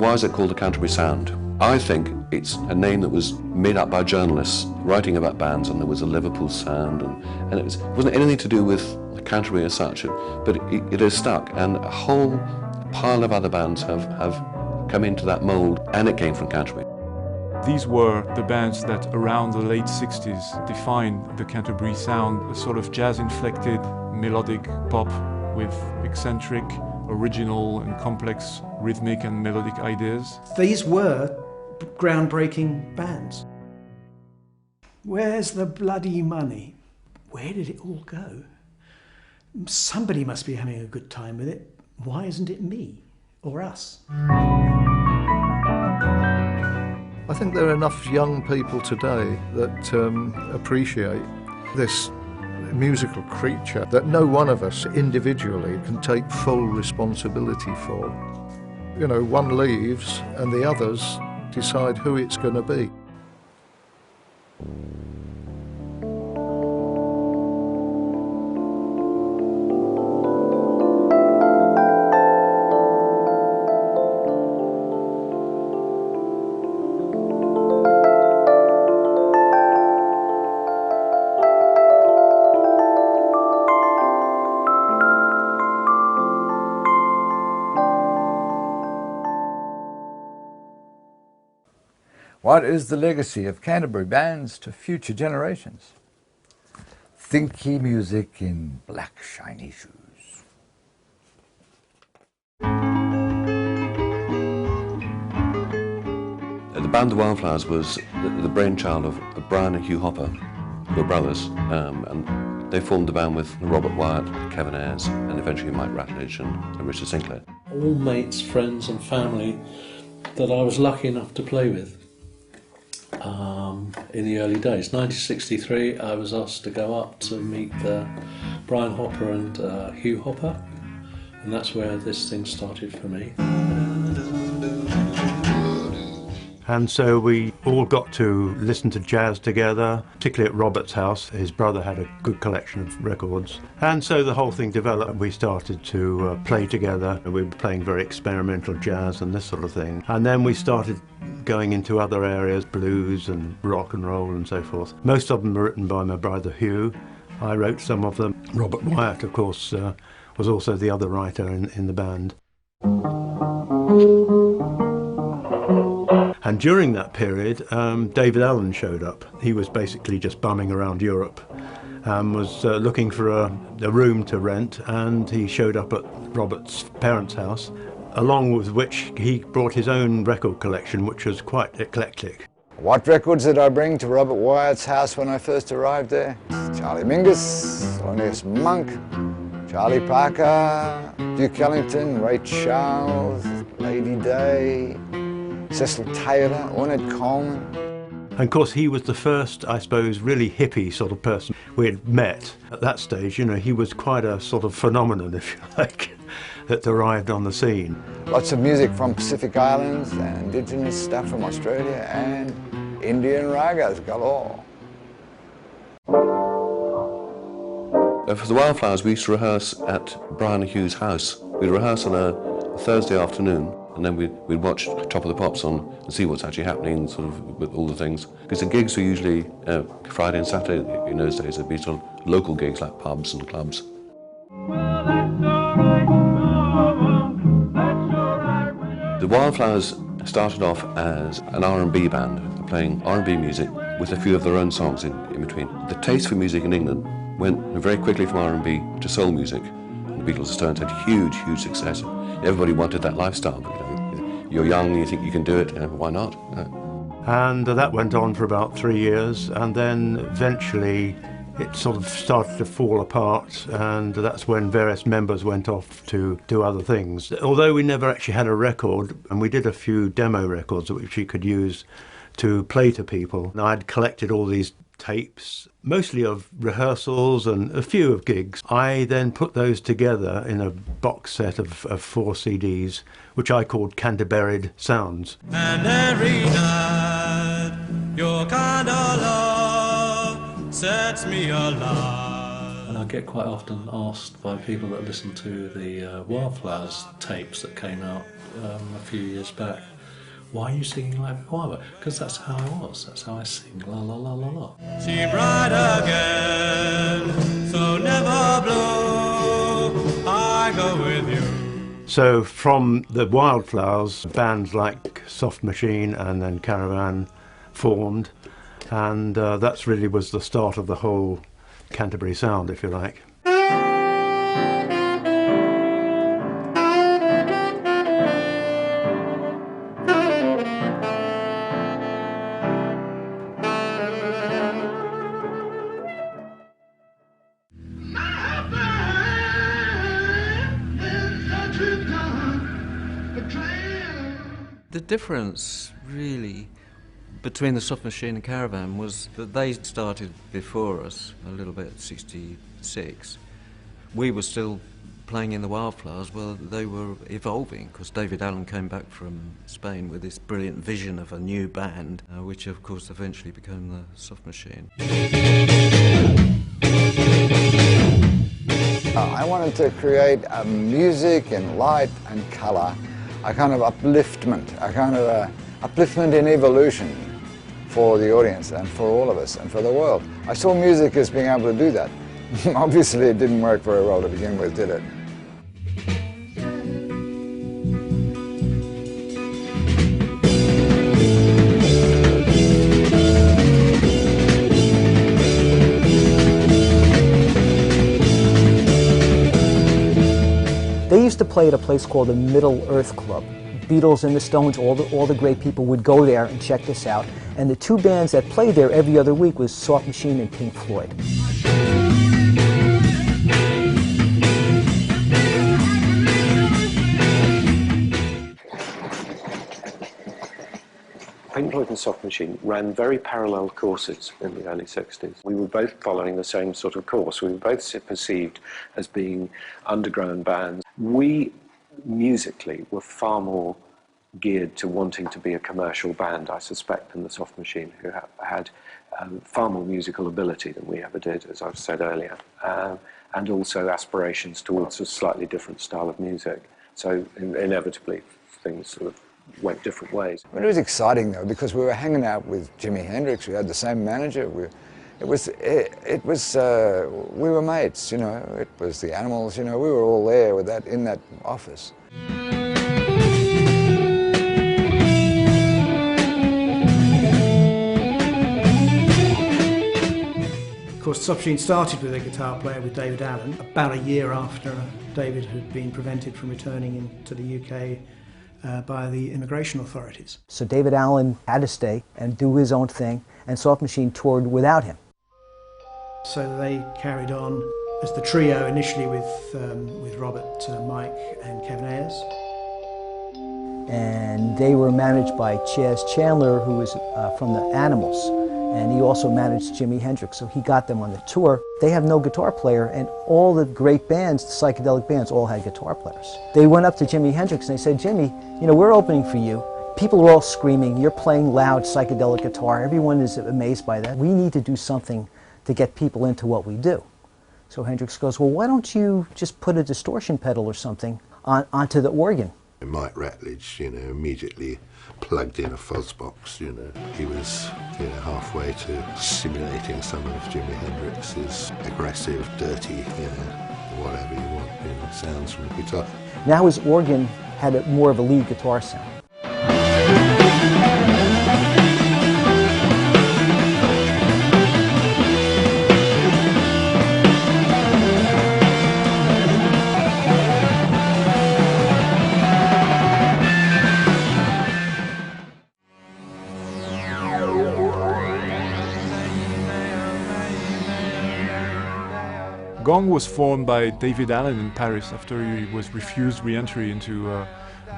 Why is it called the Canterbury Sound? I think it's a name that was made up by journalists writing about bands, and there was a Liverpool Sound, and it wasn't anything to do with Canterbury as such, but it is stuck, and a whole pile of other bands have come into that mould, and it came from Canterbury. These were the bands that around the late 60s defined the Canterbury Sound, a sort of jazz-inflected melodic pop with eccentric, original and complex rhythmic and melodic ideas. These were groundbreaking bands. Where's the bloody money? Where did it all go? Somebody must be having a good time with it. Why isn't it me or us? I think there are enough young people today that appreciate this musical creature that no one of us individually can take full responsibility for. You know, one leaves and the others decide who it's going to be. What is the legacy of Canterbury bands to future generations? Thinky music in black shiny shoes. The band The Wildflowers was the brainchild of Brian and Hugh Hopper, who were brothers, and they formed the band with Robert Wyatt, Kevin Ayres, and eventually Mike Ratledge and Richard Sinclair. All mates, friends and family that I was lucky enough to play with. In the early days. 1963, I was asked to go up to meet Brian Hopper and Hugh Hopper, and that's where this thing started for me. And so we all got to listen to jazz together, particularly at Robert's house. His brother had a good collection of records. And so the whole thing developed. We started to play together. We were playing very experimental jazz and this sort of thing. And then we started going into other areas, blues and rock and roll and so forth. Most of them were written by my brother Hugh. I wrote some of them. Robert Wyatt, of course, was also the other writer in the band. And during that period, David Allen showed up. He was basically just bumming around Europe, was looking for a room to rent, and he showed up at Robert's parents' house, along with which he brought his own record collection, which was quite eclectic. What records did I bring to Robert Wyatt's house when I first arrived there? Charlie Mingus, Thelonious Monk, Charlie Parker, Duke Ellington, Ray Charles, Lady Day, Cecil Taylor, Ornette Coleman. And of course he was the first, I suppose, really hippie sort of person we had met. At that stage, you know, he was quite a sort of phenomenon, if you like, that arrived on the scene. Lots of music from Pacific Islands and indigenous stuff from Australia and Indian ragas galore. For the Wildflowers, we used to rehearse at Brian and Hugh's house. We'd rehearse on a Thursday afternoon, and then we'd watch Top of the Pops on and see what's actually happening, sort of with all the things. Because the gigs were usually Friday and Saturday in those days. There'd be sort of local gigs like pubs and clubs. The Wildflowers started off as an R&B band, playing R&B music with a few of their own songs in between. The taste for music in England went very quickly from R&B to soul music. The Beatles and Stones had huge, huge success. Everybody wanted that lifestyle. You're young, you think you can do it, why not? And that went on for about 3 years, and then eventually it sort of started to fall apart, and that's when various members went off to do other things. Although we never actually had a record, and we did a few demo records which we could use to play to people. And I'd collected all these tapes, mostly of rehearsals and a few of gigs. I then put those together in a box set of 4 CDs, which I called Canterbury Sounds. And every night, your kind of love sets me alive. And I get quite often asked by people that listen to the Wildflowers tapes that came out a few years back, why are you singing like a choir? Because that's how I was, that's how I sing, la la la la la. See bright again, so never blue, I go with you. So from the Wildflowers, bands like Soft Machine and then Caravan formed, and that's really was the start of the whole Canterbury sound, if you like. The difference, really, between the Soft Machine and Caravan was that they started before us, a little bit, 66. We were still playing in the Wildflowers. Well, they were evolving, because David Allen came back from Spain with this brilliant vision of a new band, which of course eventually became the Soft Machine. I wanted to create a music and light and colour, a kind of upliftment, a kind of upliftment in evolution for the audience and for all of us and for the world. I saw music as being able to do that. Obviously it didn't work very well to begin with, did it? They used to play at a place called the Middle Earth Club. Beatles and the Stones, all the great people would go there and check this out. And the two bands that played there every other week was Soft Machine and Pink Floyd. Pink Floyd and Soft Machine ran very parallel courses in the early 60s. We were both following the same sort of course. We were both perceived as being underground bands. We, musically, were far more geared to wanting to be a commercial band, I suspect, than the Soft Machine, who had far more musical ability than we ever did, as I've said earlier, and also aspirations towards a slightly different style of music. So inevitably, things sort of went different ways. It was exciting though, because we were hanging out with Jimi Hendrix. We had the same manager. We were mates, you know. It was the Animals, you know. We were all there with that in that office. Of course, Soft Machine started with a guitar player, with David Allen, about a year after David had been prevented from returning into the UK by the immigration authorities. So David Allen had to stay and do his own thing, and Soft Machine toured without him. So they carried on as the trio initially with Robert, Mike and Kevin Ayers. And they were managed by Chaz Chandler, who was from the Animals, and he also managed Jimi Hendrix, so he got them on the tour. They have no guitar player, and all the great bands, the psychedelic bands, all had guitar players. They went up to Jimi Hendrix and they said, "Jimmy, you know, we're opening for you. People are all screaming, you're playing loud psychedelic guitar, everyone is amazed by that. We need to do something to get people into what we do." So Hendrix goes, "Well, why don't you just put a distortion pedal or something onto the organ?" Mike Ratledge, you know, immediately plugged in a fuzz box, you know. He was, you know, halfway to simulating some of Jimi Hendrix's aggressive, dirty, you know, whatever you want, you know, sounds from the guitar. Now his organ had more of a lead guitar sound. Gong was formed by David Allen in Paris after he was refused re-entry into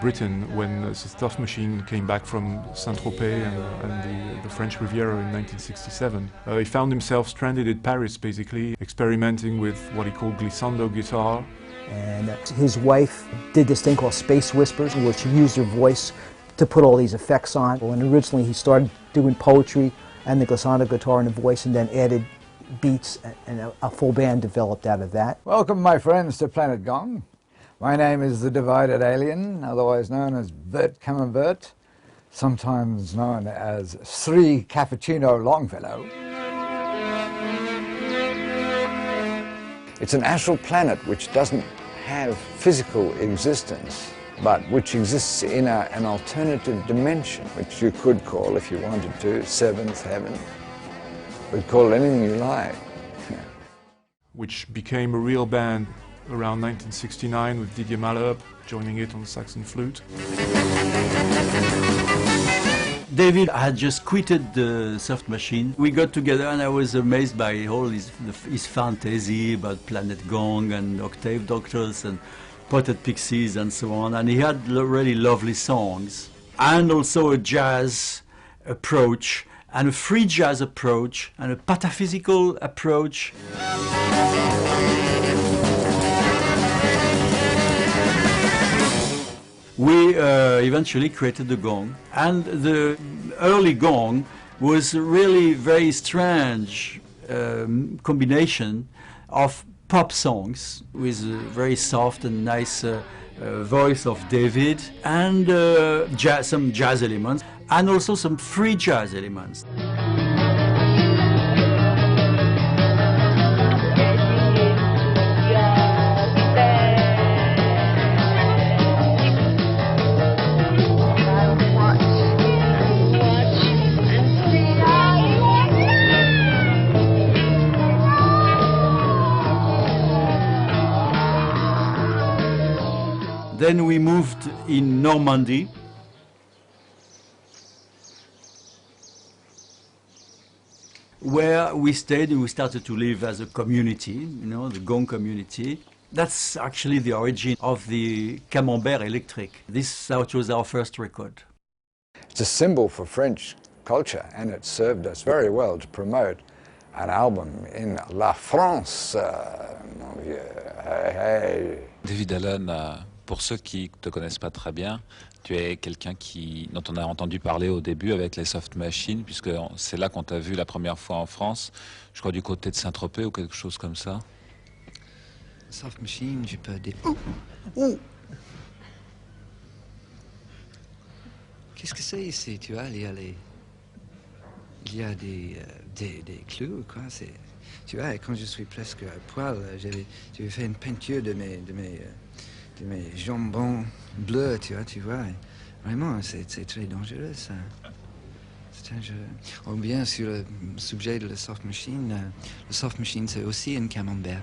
Britain when the Soft Machine came back from Saint-Tropez and the French Riviera in 1967. He found himself stranded in Paris, basically, experimenting with what he called glissando guitar. And his wife did this thing called Space Whispers, in which she used her voice to put all these effects on. And originally he started doing poetry and the glissando guitar and the voice, and then added beats, and a full band developed out of that. Welcome, my friends, to Planet Gong. My name is the Divided Alien, otherwise known as Bert Camembert, sometimes known as Sri Cappuccino Longfellow. It's an astral planet which doesn't have physical existence, but which exists in an alternative dimension, which you could call, if you wanted to, seventh heaven. We'd call it anything you like. Which became a real band around 1969 with Didier Malherbe joining it on the saxon flute. David had just quitted the Soft Machine. We got together and I was amazed by all his fantasy about Planet Gong and Octave Doctors and Potted Pixies and so on. And he had really lovely songs and also a jazz approach and a free jazz approach and a pataphysical approach. We eventually created the gong, and the early gong was really very strange combination of pop songs with a very soft and nice voice of David and some jazz elements and also some free jazz elements. Then we moved in Normandy. Where we stayed and we started to live as a community, you know, the gong community. That's actually the origin of the Camembert Electric. This was our first record. It's a symbol for French culture, and it served us very well to promote an album in La France, mon vieux. Hey, hey. David Allen, pour ceux qui ne te connaissent pas très bien, tu es quelqu'un dont on a entendu parler au début avec les Soft Machines, puisque c'est là qu'on t'a vu la première fois en France, je crois du côté de Saint-Tropez ou quelque chose comme ça. Soft Machine, j'ai pas des... Oh! Qu'est-ce que c'est ici, tu vois? Il y a des clous, quoi. Tu vois, quand je suis presque à poil, j'avais fait une peinture de mes jambons bleus, tu vois. Vraiment, c'est très dangereux, ça. C'est dangereux. Ou bien sur le sujet de la Soft Machine, le Soft Machine, c'est aussi un camembert.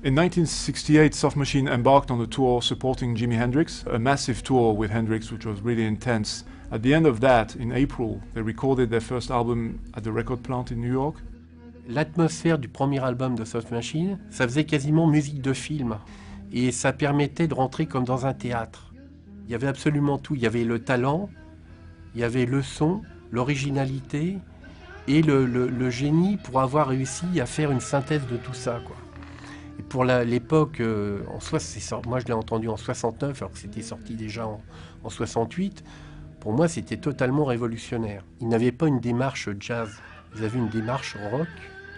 In 1968, Soft Machine embarked on a tour supporting Jimi Hendrix, a massive tour with Hendrix which was really intense. At the end of that, in April, they recorded their first album at the record plant in New York. L'atmosphère du premier album de Soft Machine, ça faisait quasiment musique de film. Et ça permettait de rentrer comme dans un théâtre. Il y avait absolument tout. Il y avait le talent, il y avait le son, l'originalité et le génie pour avoir réussi à faire une synthèse de tout ça, quoi. Et pour l'époque, moi je l'ai entendu en 69, alors que c'était sorti déjà en 68. Pour moi, c'était totalement révolutionnaire. Ils n'avaient pas une démarche jazz, ils avaient une démarche rock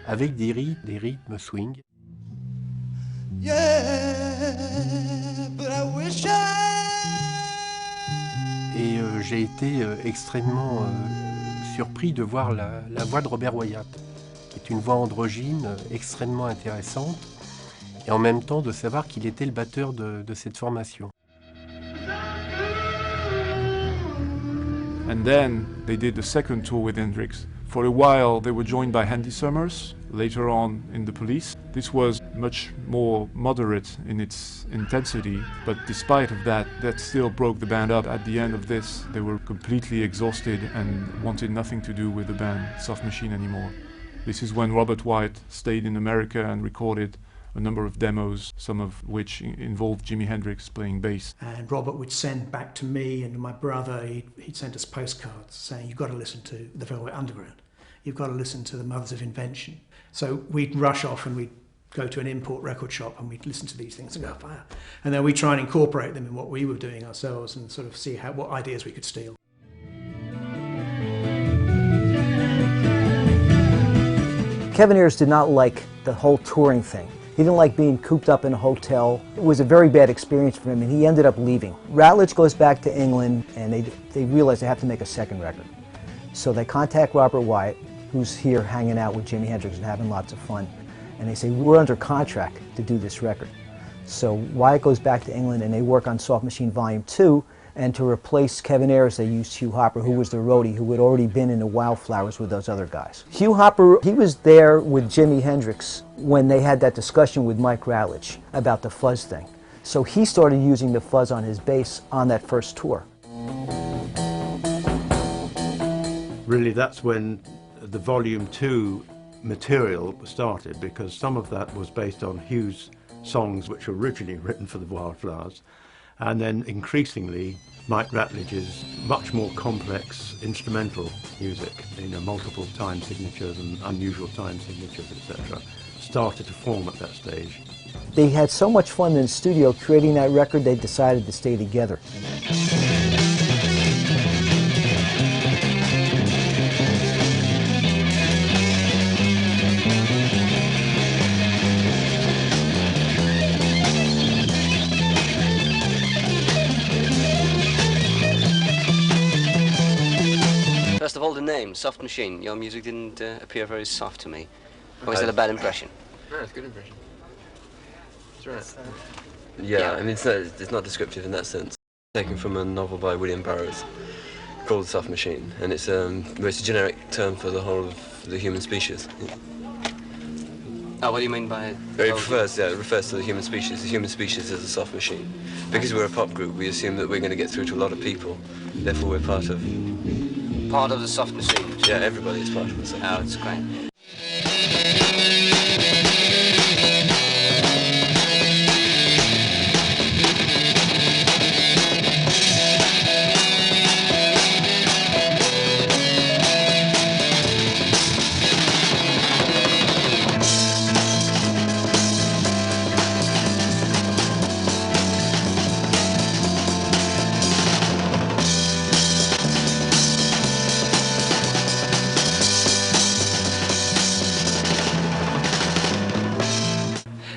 avec des rythmes swing. Et j'ai été extrêmement surpris de voir la voix de Robert Wyatt, qui est une voix androgyne extrêmement intéressante, et en même temps de savoir qu'il était le batteur de cette formation. And then they did the second tour with Hendrix. For a while they were joined by Andy Summers, later on in The Police. This was much more moderate in its intensity, but despite of that still broke the band up. At the end of this, they were completely exhausted and wanted nothing to do with the band Soft Machine anymore. This is when Robert Wyatt stayed in America and recorded a number of demos, some of which involved Jimi Hendrix playing bass. And Robert would send back to me and my brother, he'd send us postcards saying, you've got to listen to the Velvet Underground, you've got to listen to the Mothers of Invention. So we'd rush off and we'd go to an import record shop and we'd listen to these things and go, fire. And then we'd try and incorporate them in what we were doing ourselves and sort of see what ideas we could steal. Kevin Ayers did not like the whole touring thing. He didn't like being cooped up in a hotel. It was a very bad experience for him, and he ended up leaving. Routledge goes back to England, and they realize they have to make a second record. So they contact Robert Wyatt, who's here hanging out with Jimi Hendrix and having lots of fun. And they say, we're under contract to do this record. So Wyatt goes back to England, and they work on Soft Machine Volume 2, and to replace Kevin Ayers, they used Hugh Hopper, who was the roadie, who had already been in the Wildflowers with those other guys. Hugh Hopper, he was there with Jimi Hendrix when they had that discussion with Mike Routledge about the fuzz thing. So he started using the fuzz on his bass on that first tour. Really, that's when the Volume 2 material started, because some of that was based on Hugh's songs which were originally written for the Wildflowers, and then increasingly Mike Routledge's much more complex instrumental music, multiple time signatures and unusual time signatures, etc., started to form at that stage. They had so much fun in the studio creating that record, they decided to stay together. First of all, the name, Soft Machine. Your music didn't appear very soft to me. Or is that a bad impression? No, it's a good impression. That's right. Yeah. I mean, it's not descriptive in that sense. Taken from a novel by William Burroughs called Soft Machine, and it's a generic term for the whole of the human species. Oh, what do you mean by it? It refers to the human species. The human species is a soft machine. Because we're a pop group, we assume that we're going to get through to a lot of people. Therefore, we're part of the soft machine. Yeah, everybody is part of the soft machine. Oh, it's great.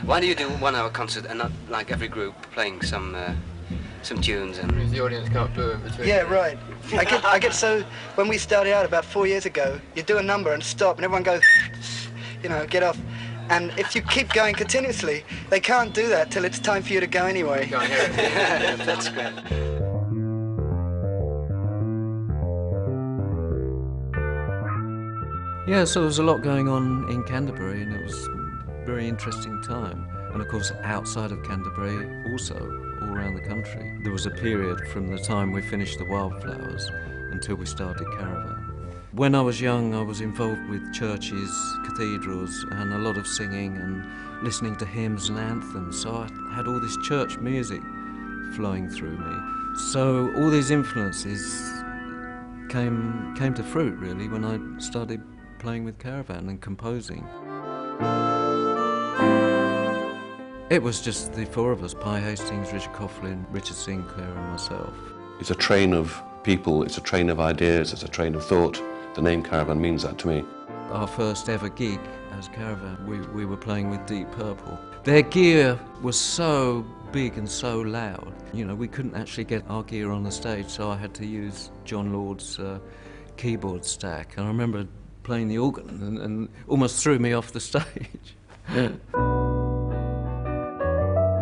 Why do you do 1 hour concert and not like every group playing some tunes and the audience can't do in between? Yeah, right. I get so when we started out about 4 years ago, you do a number and stop, and everyone goes, get off. And if you keep going continuously, they can't do that till it's time for you to go anyway. Yeah, that's great. Yeah, so there was a lot going on in Canterbury, and it was a very interesting time. And of course, outside of Canterbury, also all around the country. There was a period from the time we finished the Wildflowers until we started Caravan. When I was young, I was involved with churches, cathedrals, and a lot of singing and listening to hymns and anthems. So I had all this church music flowing through me. So all these influences came to fruit, really, when I started playing with Caravan and composing. It was just the four of us, Pye Hastings, Richard Coughlin, Richard Sinclair and myself. It's a train of people, it's a train of ideas, it's a train of thought. The name Caravan means that to me. Our first ever gig as Caravan, we were playing with Deep Purple. Their gear was so big and so loud, we couldn't actually get our gear on the stage, so I had to use John Lord's keyboard stack. And I remember playing the organ and almost threw me off the stage.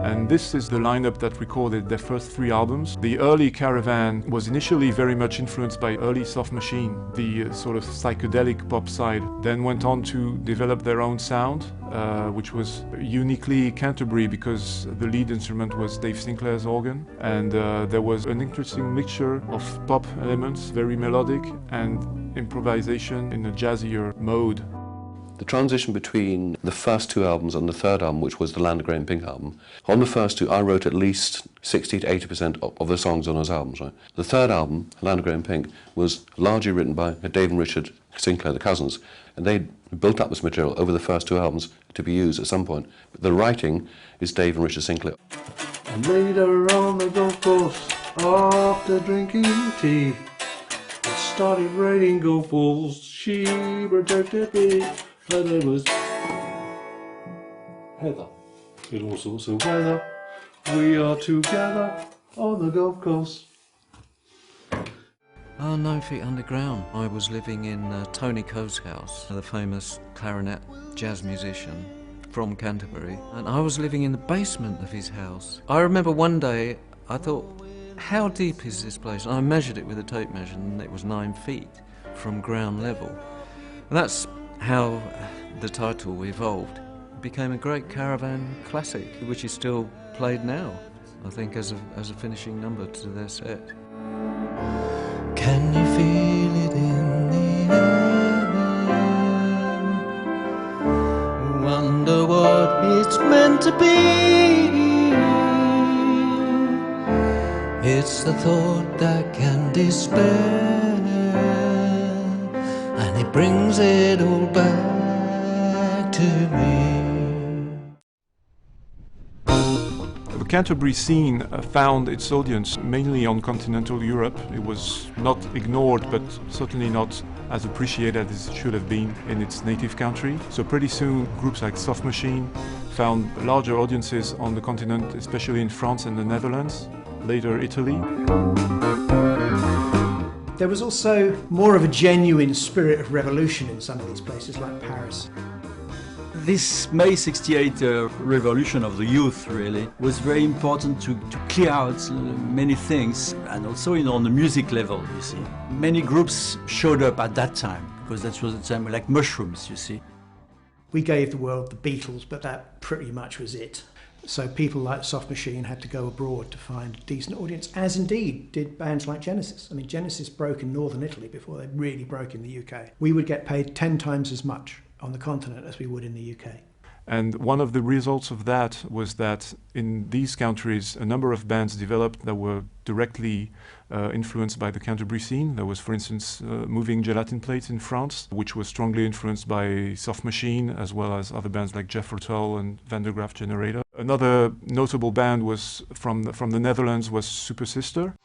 And this is the lineup that recorded their first 3 albums. The early Caravan was initially very much influenced by early Soft Machine, the sort of psychedelic pop side, then went on to develop their own sound, which was uniquely Canterbury because the lead instrument was Dave Sinclair's organ, and there was an interesting mixture of pop elements, very melodic, and improvisation in a jazzier mode. The transition between the first 2 albums and the third album, which was the Land of Grey and Pink album, on the first 2 I wrote at least 60 to 80% of the songs on those albums. Right? The third album, Land of Grey and Pink, was largely written by Dave and Richard Sinclair, the cousins, and they built up this material over the first 2 albums to be used at some point. But the writing is Dave and Richard Sinclair. And later on the golf course, after drinking tea, it started raining golf balls. She protected me. Her name was Heather. In all sorts of weather, we are together on the golf course. 9 Feet Underground. I was living in Tony Coe's house, the famous clarinet jazz musician from Canterbury, and I was living in the basement of his house. I remember one day I thought, how deep is this place? And I measured it with a tape measure, and it was 9 feet from ground level. And that's how the title evolved. It became a great Caravan classic, which is still played now, I think, as a finishing number to their set. Can you feel it in the air? Wonder what it's meant to be. It's the thought that can despair, and it brings it all back to me. The Canterbury scene found its audience mainly on continental Europe. It was not ignored, but certainly not as appreciated as it should have been in its native country. So pretty soon groups like Soft Machine found larger audiences on the continent, especially in France and the Netherlands, later Italy. There was also more of a genuine spirit of revolution in some of these places like Paris. This May 68 revolution of the youth really was very important to clear out many things, and also on the music level, you see. Many groups showed up at that time, because that was the time like mushrooms, you see. We gave the world the Beatles, but that pretty much was it. So people like Soft Machine had to go abroad to find a decent audience, as indeed did bands like Genesis. I mean, Genesis broke in northern Italy before they really broke in the UK. We would get paid 10 times as much on the continent as we would in the UK. And one of the results of that was that in these countries a number of bands developed that were directly influenced by the Canterbury scene. There was, for instance, Moving Gelatin Plates in France, which was strongly influenced by Soft Machine, as well as other bands like Jethro Tull and Van der Graaf Generator. Another notable band was from the Netherlands was Super Sister.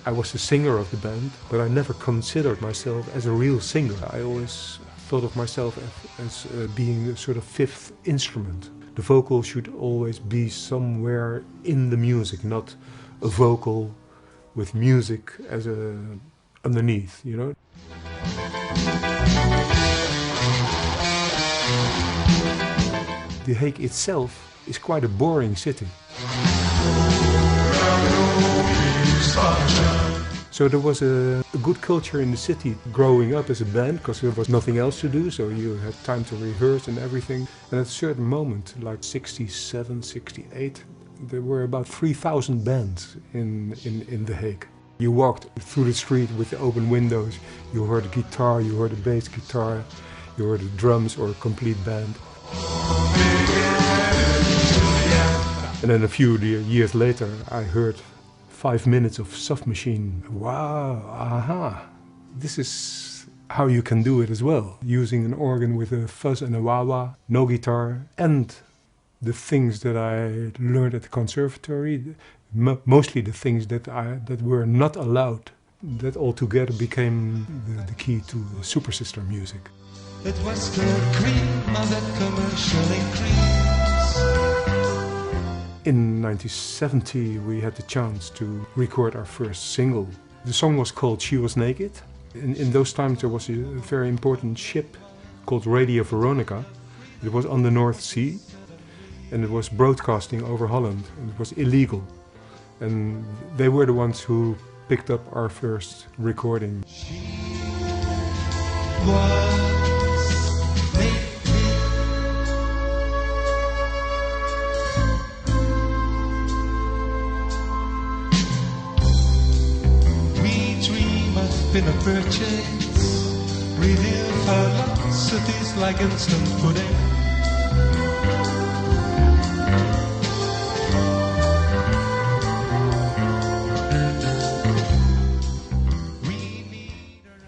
I was the singer of the band, but I never considered myself as a real singer. I always thought of myself as being a sort of fifth instrument. The vocal should always be somewhere in the music, not a vocal with music as a underneath, you know. The Hague itself is quite a boring city. So there was a good culture in the city growing up as a band, because there was nothing else to do, so you had time to rehearse and everything. And at a certain moment, like 67, 68, there were about 3,000 bands in The Hague. You walked through the street with the open windows, you heard a guitar, you heard a bass guitar, you heard the drums or a complete band. And then a few years later, I heard 5 minutes of Soft Machine. Wow, aha, this is how you can do it as well. Using an organ with a fuzz and a wah-wah, no guitar, and the things that I learned at the conservatory, mostly the things that were not allowed, that all together became the key to the Super Sister music. It was the cream of that commercial increase. In 1970 we had the chance to record our first single. The song was called She Was Naked. In those times there was a very important ship called Radio Veronica. It was on the North Sea and it was broadcasting over Holland, and it was illegal. And they were the ones who picked up our first recording. In a purchase, reveal her lots cities like instant pudding.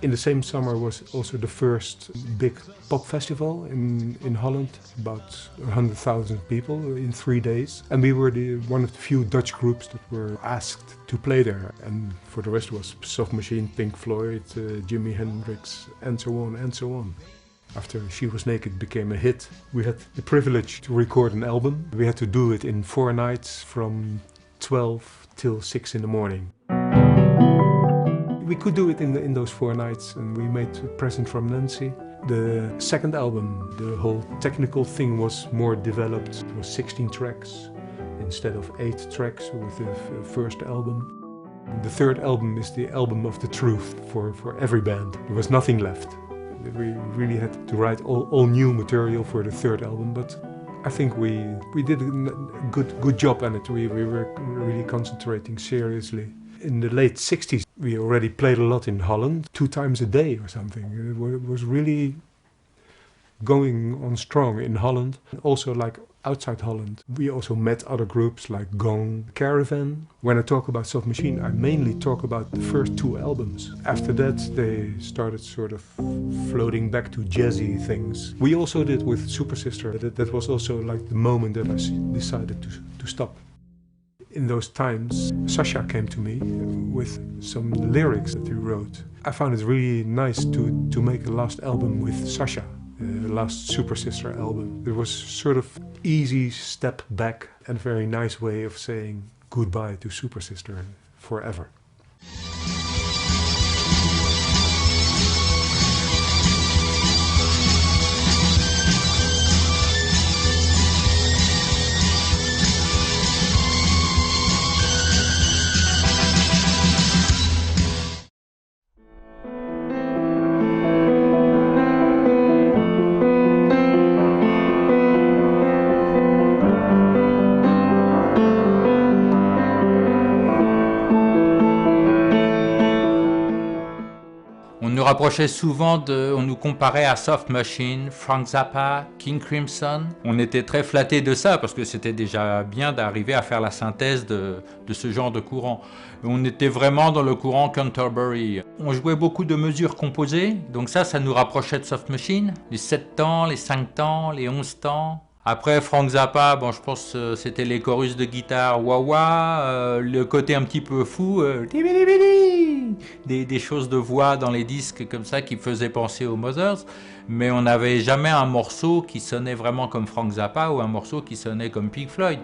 In the same summer was also the first big pop festival in Holland, about 100,000 people in 3 days. And we were one of the few Dutch groups that were asked to play there. And for the rest was Soft Machine, Pink Floyd, Jimi Hendrix, and so on and so on. After She Was Naked became a hit, we had the privilege to record an album. We had to do it in 4 nights from 12 till 6 in the morning. We could do it in those 4 nights, and we made a present from Nancy. The second album, the whole technical thing was more developed. It was 16 tracks instead of 8 tracks with the first album. The third album is the album of the truth for every band. There was nothing left. We really had to write all new material for the third album, but I think we did a good job on it. We were really concentrating seriously. In the late 60s, we already played a lot in Holland, 2 times a day or something. It was really going on strong in Holland. Also, like outside Holland, we also met other groups like Gong, Caravan. When I talk about Soft Machine, I mainly talk about the first 2 albums. After that, they started sort of floating back to jazzy things. We also did with Super Sister. That was also like the moment that I decided to stop. In those times, Sasha came to me with some lyrics that he wrote. I found it really nice to make a last album with Sasha, the last Super Sister album. It was sort of easy step back and a very nice way of saying goodbye to Super Sister forever. Rapprochait souvent on nous comparait à Soft Machine, Frank Zappa, King Crimson. On était très flattés de ça parce que c'était déjà bien d'arriver à faire la synthèse de ce genre de courant. On était vraiment dans le courant Canterbury. On jouait beaucoup de mesures composées, donc ça nous rapprochait de Soft Machine. Les 7 temps, les 5 temps, les 11 temps. Après Frank Zappa, bon, je pense que c'était les chorus de guitare wah-wah, le côté un petit peu fou, des choses de voix dans les disques comme ça qui faisaient penser aux Mothers, mais on n'avait jamais un morceau qui sonnait vraiment comme Frank Zappa ou un morceau qui sonnait comme Pink Floyd.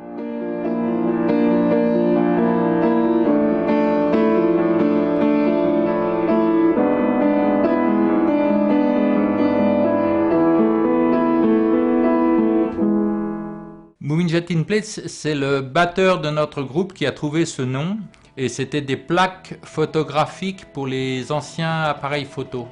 Moving Jet in Place, c'est le batteur de notre groupe qui a trouvé ce nom, et c'était des plaques photographiques pour les anciens appareils photo.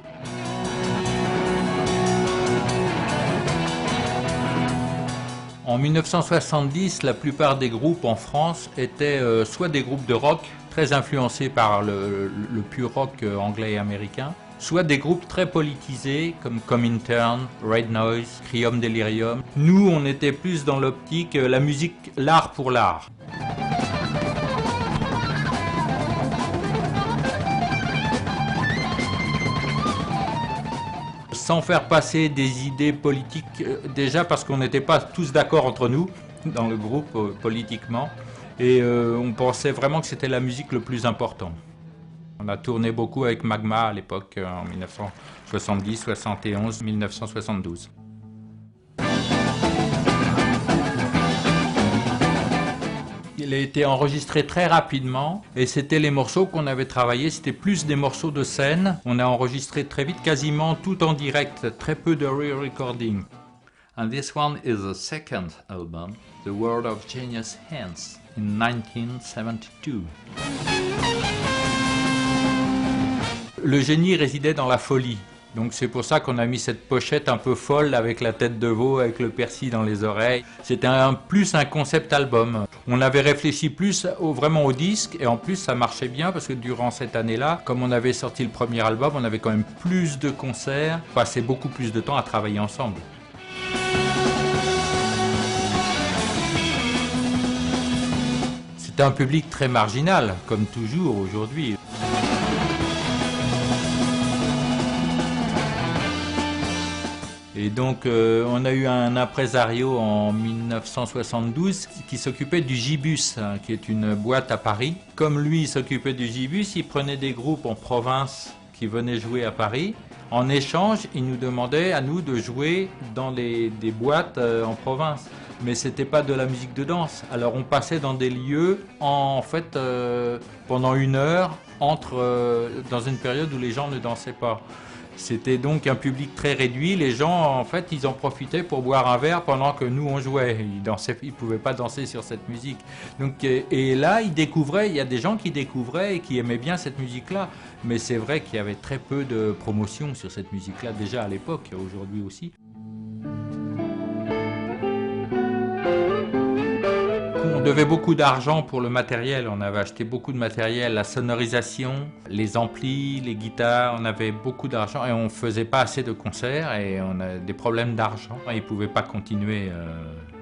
En 1970, la plupart des groupes en France étaient soit des groupes de rock, très influencés par le pur rock anglais et américain, soit des groupes très politisés comme Comintern, Red Noise, Crium Delirium. Nous, on était plus dans l'optique la musique, l'art pour l'art. Sans faire passer des idées politiques, déjà parce qu'on n'était pas tous d'accord entre nous dans le groupe politiquement, et on pensait vraiment que c'était la musique le plus important. On a tourné beaucoup avec Magma à l'époque, en 1970, 71, 1972. Il a été enregistré très rapidement et c'était les morceaux qu'on avait travaillés, c'était plus des morceaux de scène. On a enregistré très vite, quasiment tout en direct, très peu de re-recording. And this one is the second album, The World of Genius Hands, in 1972. Le génie résidait dans la folie. Donc c'est pour ça qu'on a mis cette pochette un peu folle avec la tête de veau, avec le persil dans les oreilles. C'était plus un concept album. On avait réfléchi plus vraiment au disque et en plus ça marchait bien parce que durant cette année-là, comme on avait sorti le premier album, on avait quand même plus de concerts, passé beaucoup plus de temps à travailler ensemble. C'était un public très marginal, comme toujours aujourd'hui. Et donc on a eu un impresario en 1972 qui s'occupait du Gibus, hein, qui est une boîte à Paris. Comme lui il s'occupait du Gibus, il prenait des groupes en province qui venaient jouer à Paris. En échange, il nous demandait à nous de jouer dans des boîtes en province. Mais c'était pas de la musique de danse. Alors on passait dans des lieux en fait pendant 1 heure dans une période où les gens ne dansaient pas. C'était donc un public très réduit. Les gens, en fait, ils en profitaient pour boire un verre pendant que nous, on jouait. Ils pouvaient pas danser sur cette musique. Donc, et là, il y a des gens qui découvraient et qui aimaient bien cette musique-là. Mais c'est vrai qu'il y avait très peu de promotion sur cette musique-là, déjà à l'époque, aujourd'hui aussi. On devait beaucoup d'argent pour le matériel, on avait acheté beaucoup de matériel, la sonorisation, les amplis, les guitares, on avait beaucoup d'argent et on ne faisait pas assez de concerts et on a des problèmes d'argent. Ils ne pouvaient pas continuer.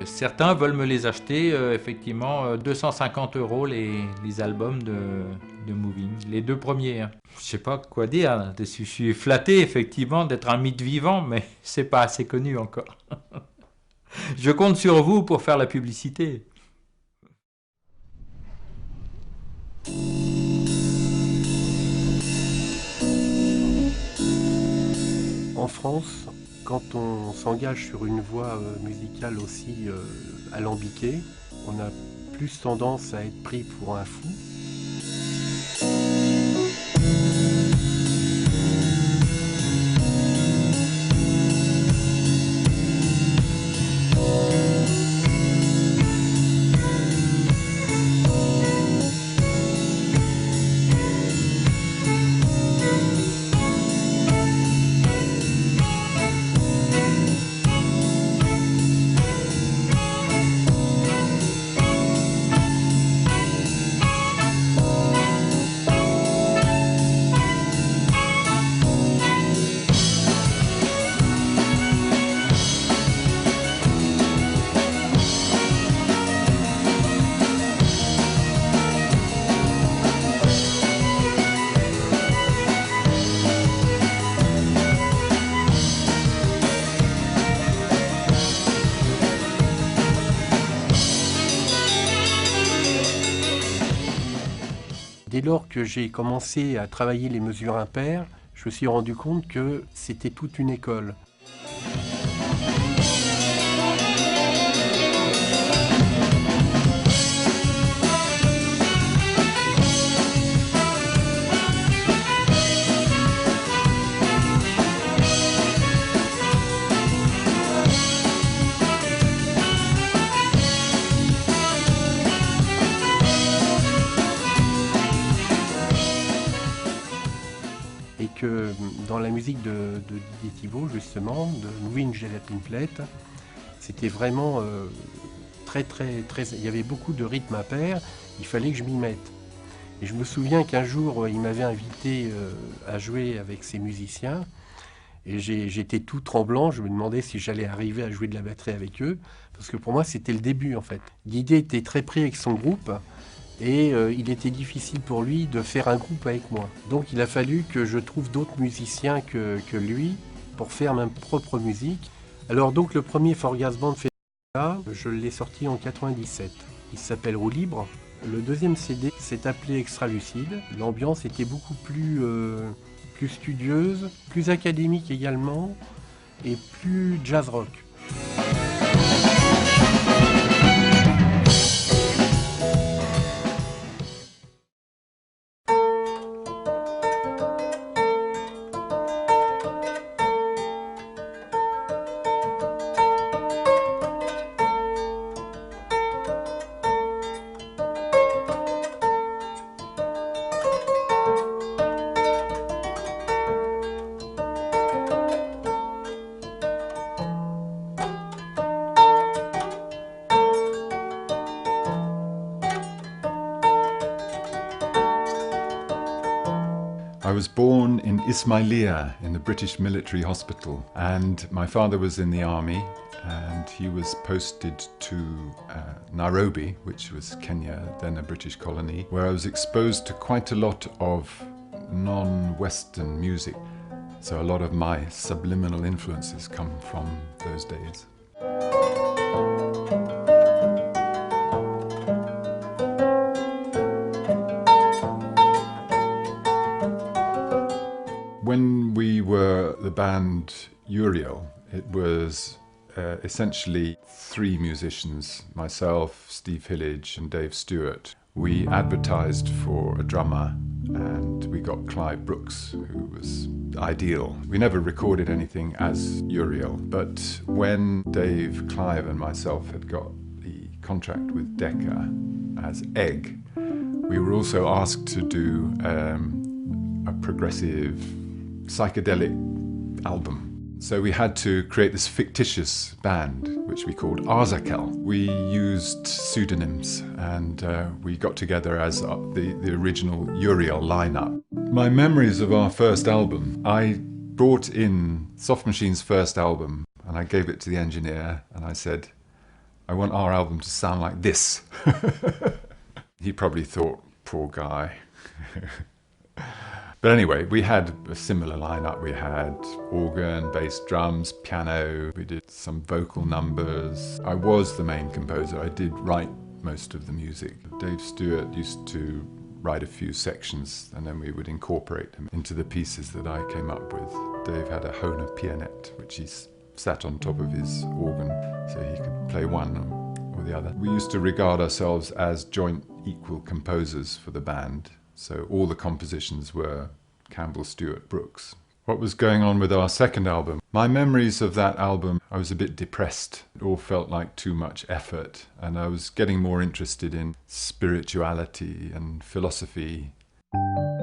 Certains veulent me les acheter, effectivement, 250 € les albums de Moving, les 2 premiers. Hein. Je ne sais pas quoi dire dessus. Je suis flatté, effectivement, d'être un mythe vivant, mais ce n'est pas assez connu encore. Je compte sur vous pour faire la publicité. En France, quand on s'engage sur une voie musicale aussi alambiquée, on a plus tendance à être pris pour un fou. Dès lors que j'ai commencé à travailler les mesures impaires, je me suis rendu compte que c'était toute une école. Que dans la musique de Didier Thibault, justement, de Moving Gelatine Plate, c'était vraiment très. Il y avait beaucoup de rythmes impairs, il fallait que je m'y mette. Et je me souviens qu'un jour, il m'avait invité à jouer avec ses musiciens, et j'étais tout tremblant, je me demandais si j'allais arriver à jouer de la batterie avec eux, parce que pour moi, c'était le début, en fait. Didier était très pris avec son groupe, et il était difficile pour lui de faire un groupe avec moi. Donc il a fallu que je trouve d'autres musiciens que lui pour faire ma propre musique. Alors donc le premier Forgas Band Festival, je l'ai sorti en 97. Il s'appelle Roue Libre. Le deuxième CD s'est appelé Extra Lucide. L'ambiance était beaucoup plus studieuse, plus académique également, et plus jazz rock. I was born in Ismailia in the British military hospital, and my father was in the army, and he was posted to Nairobi, which was Kenya, then a British colony, where I was exposed to quite a lot of non-Western music. So a lot of my subliminal influences come from those days. When we were the band Uriel, it was essentially three musicians, myself, Steve Hillage and Dave Stewart. We advertised for a drummer and we got Clive Brooks, who was ideal. We never recorded anything as Uriel, but when Dave, Clive and myself had got the contract with Decca as Egg, we were also asked to do a progressive psychedelic album. So we had to create this fictitious band, which we called Arzakel. We used pseudonyms and we got together as the original Uriel lineup. My memories of our first album, I brought in Soft Machine's first album and I gave it to the engineer and I said, I want our album to sound like this. He probably thought, poor guy. But anyway, we had a similar lineup. We had organ, bass, drums, piano. We did some vocal numbers. I was the main composer. I did write most of the music. Dave Stewart used to write a few sections and then we would incorporate them into the pieces that I came up with. Dave had a Hohner pianette, which he sat on top of his organ so he could play one or the other. We used to regard ourselves as joint equal composers for the band. So all the compositions were Campbell, Stewart, Brooks. What was going on with our second album? My memories of that album, I was a bit depressed. It all felt like too much effort, and I was getting more interested in spirituality and philosophy.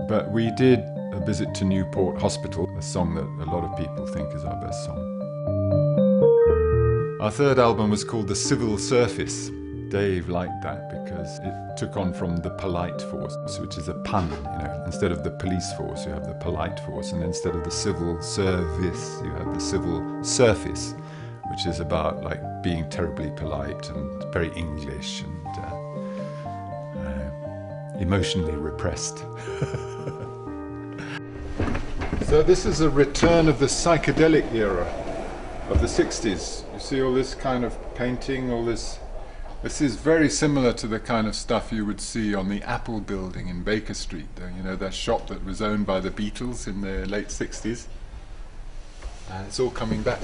But we did A Visit to Newport Hospital, a song that a lot of people think is our best song. Our third album was called The Civil Surface. Dave liked that because it took on from the polite force, which is a pun, you know. Instead of the police force, you have the polite force, and instead of the civil service, you have the civil surface, which is about like being terribly polite and very English and emotionally repressed. So this is a return of the psychedelic era of the 60s. You see all this kind of painting, all this. This is very similar to the kind of stuff you would see on the Apple building in Baker Street, you know, that shop that was owned by the Beatles in the late 60s. And it's all coming back.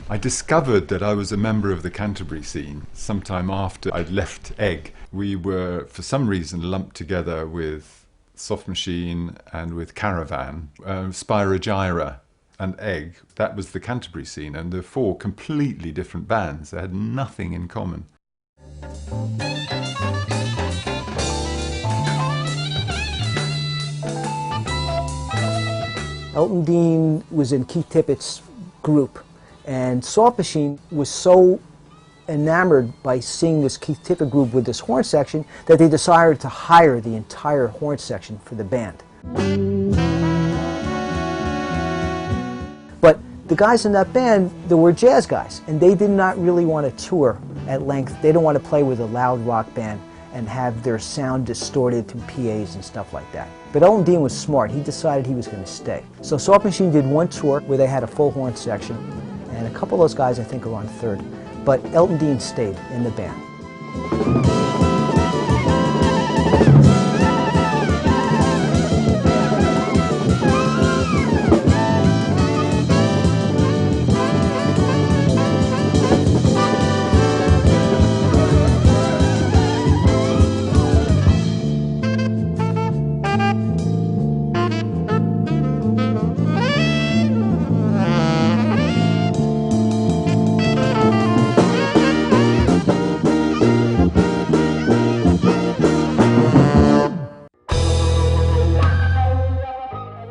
I discovered that I was a member of the Canterbury scene sometime after I'd left Egg. We were, for some reason, lumped together with Soft Machine and with Caravan, Spyro Gyra and Egg. That was the Canterbury scene, and they're four completely different bands. They had nothing in common. Elton Dean was in Keith Tippett's group, and Soft Machine was so enamored by seeing this Keith Tippett group with this horn section that they decided to hire the entire horn section for the band. But the guys in that band, they were jazz guys, and they did not really want to tour at length. They don't want to play with a loud rock band and have their sound distorted through PAs and stuff like that. But Elton Dean was smart. He decided he was going to stay. So Soft Machine did one tour where they had a full horn section, and a couple of those guys I think are on third. But Elton Dean stayed in the band.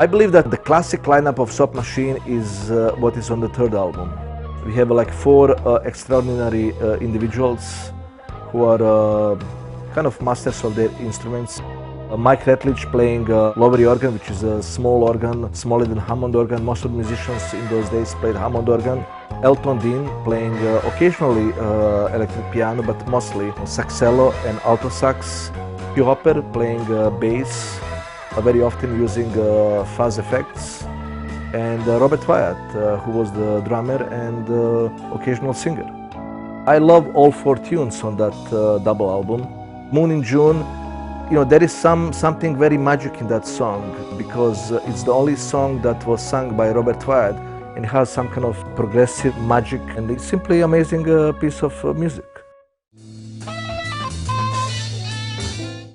I believe that the classic lineup of Soft Machine is what is on the third album. We have like four extraordinary individuals who are kind of masters of their instruments. Mike Ratledge playing Lowry organ, which is a small organ, smaller than Hammond organ. Most of the musicians in those days played Hammond organ. Elton Dean playing occasionally electric piano, but mostly saxello and alto sax. Hugh Hopper playing bass, very often using fuzz effects. And Robert Wyatt, who was the drummer and occasional singer. I love all 4 tunes on that double album. Moon in June, you know, there is something very magic in that song because it's the only song that was sung by Robert Wyatt and it has some kind of progressive magic and it's simply amazing piece of music.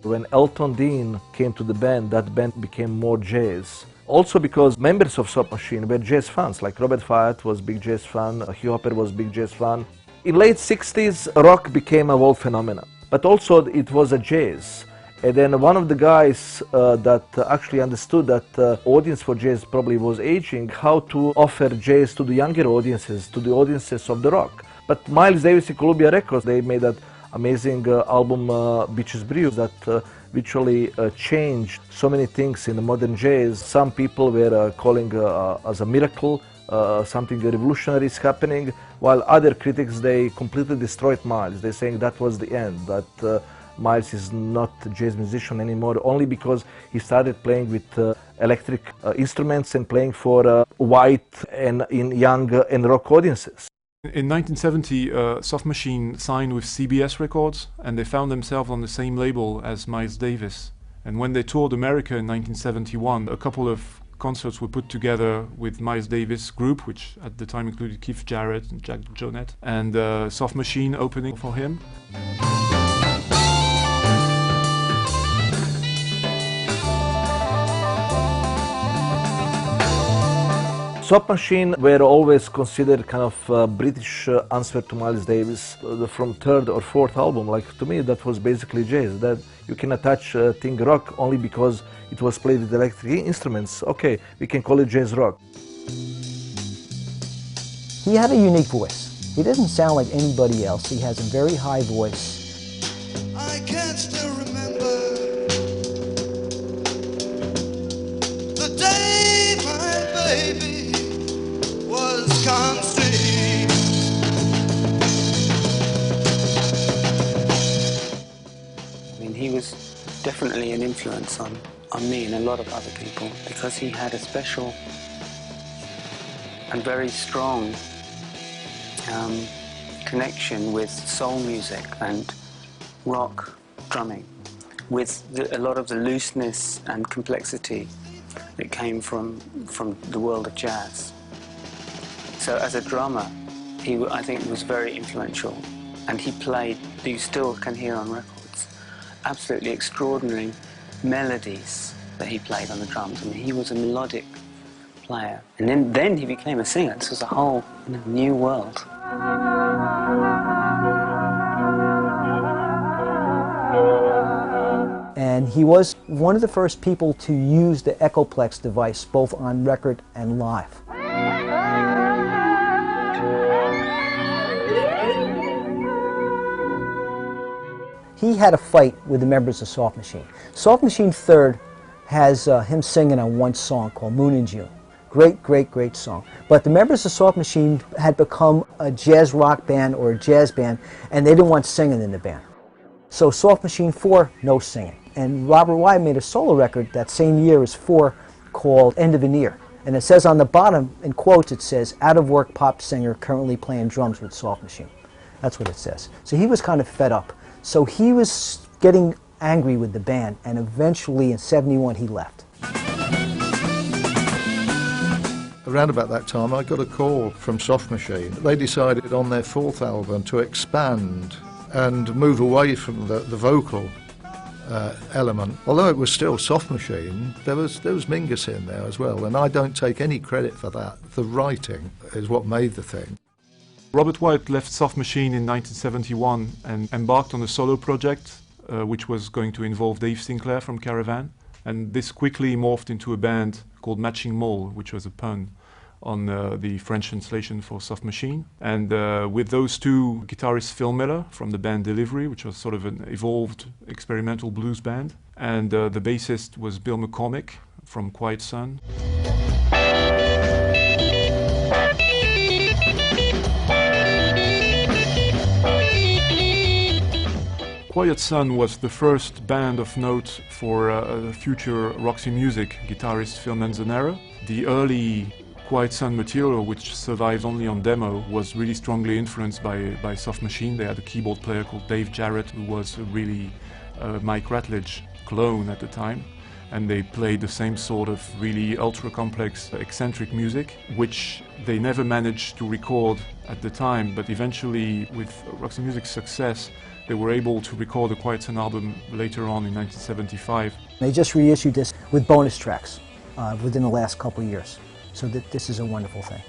When Elton Dean came to the band, that band became more jazz. Also because members of Soft Machine were jazz fans, like Robert Wyatt was a big jazz fan, Hugh Hopper was a big jazz fan. In late 60s, rock became a world phenomenon, but also it was a jazz. And then one of the guys that actually understood that the audience for jazz probably was aging, how to offer jazz to the younger audiences, to the audiences of the rock. But Miles Davis and Columbia Records, they made that amazing album Beaches Brew that virtually changed so many things in the modern jazz. Some people were calling as a miracle, something revolutionary is happening, while other critics, they completely destroyed Miles. They're saying that was the end, that Miles is not a jazz musician anymore, only because he started playing with electric instruments and playing for white and in young and rock audiences. In 1970, Soft Machine signed with CBS Records and they found themselves on the same label as Miles Davis. And when they toured America in 1971, a couple of concerts were put together with Miles Davis group, which at the time included Keith Jarrett and Jack Jonette, and Soft Machine opening for him. Soft Machine were always considered kind of British answer to Miles Davis. From 3rd or 4th album, like to me, that was basically jazz. That you can attach thing rock only because it was played with electric instruments. Okay, we can call it jazz rock. He had a unique voice. He doesn't sound like anybody else. He has a very high voice. I can still remember the day my baby was conceived. I mean, he was definitely an influence on me and a lot of other people because he had a special and very strong connection with soul music and rock drumming, with a lot of the looseness and complexity that came from the world of jazz. So as a drummer, he, I think, was very influential, and he played, you still can hear on records, absolutely extraordinary melodies that he played on the drums. I mean, he was a melodic player. And then he became a singer. This was a whole new world. And he was one of the first people to use the Echoplex device both on record and live. He had a fight with the members of Soft Machine. Soft Machine 3rd has him singing on one song called Moon in June. Great, great, great song. But the members of Soft Machine had become a jazz rock band or a jazz band, and they didn't want singing in the band. So Soft Machine 4, no singing. And Robert Wyatt made a solo record that same year as 4 called End of an Ear. And it says on the bottom, in quotes, it says, "Out of work pop singer currently playing drums with Soft Machine." That's what it says. So he was kind of fed up. So he was getting angry with the band, and eventually in '71 he left. Around about that time I got a call from Soft Machine. They decided on their 4th album to expand and move away from the vocal element. Although it was still Soft Machine, there was Mingus in there as well, and I don't take any credit for that. The writing is what made the thing. Robert Wyatt left Soft Machine in 1971 and embarked on a solo project which was going to involve Dave Sinclair from Caravan, and this quickly morphed into a band called Matching Mole, which was a pun on the French translation for Soft Machine. And with those two, guitarist Phil Miller from the band Delivery, which was sort of an evolved experimental blues band, and the bassist was Bill McCormick from Quiet Sun. Quiet Sun was the first band of note for future Roxy Music guitarist Phil Manzanera. The early Quiet Sun material, which survives only on demo, was really strongly influenced by Soft Machine. They had a keyboard player called Dave Jarrett, who was a really Mike Ratledge clone at the time. And they played the same sort of really ultra-complex, eccentric music, which they never managed to record at the time, but eventually, with Roxy Music's success, they were able to record a Quiet Sun album later on in 1975. They just reissued this with bonus tracks within the last couple of years, so this is a wonderful thing.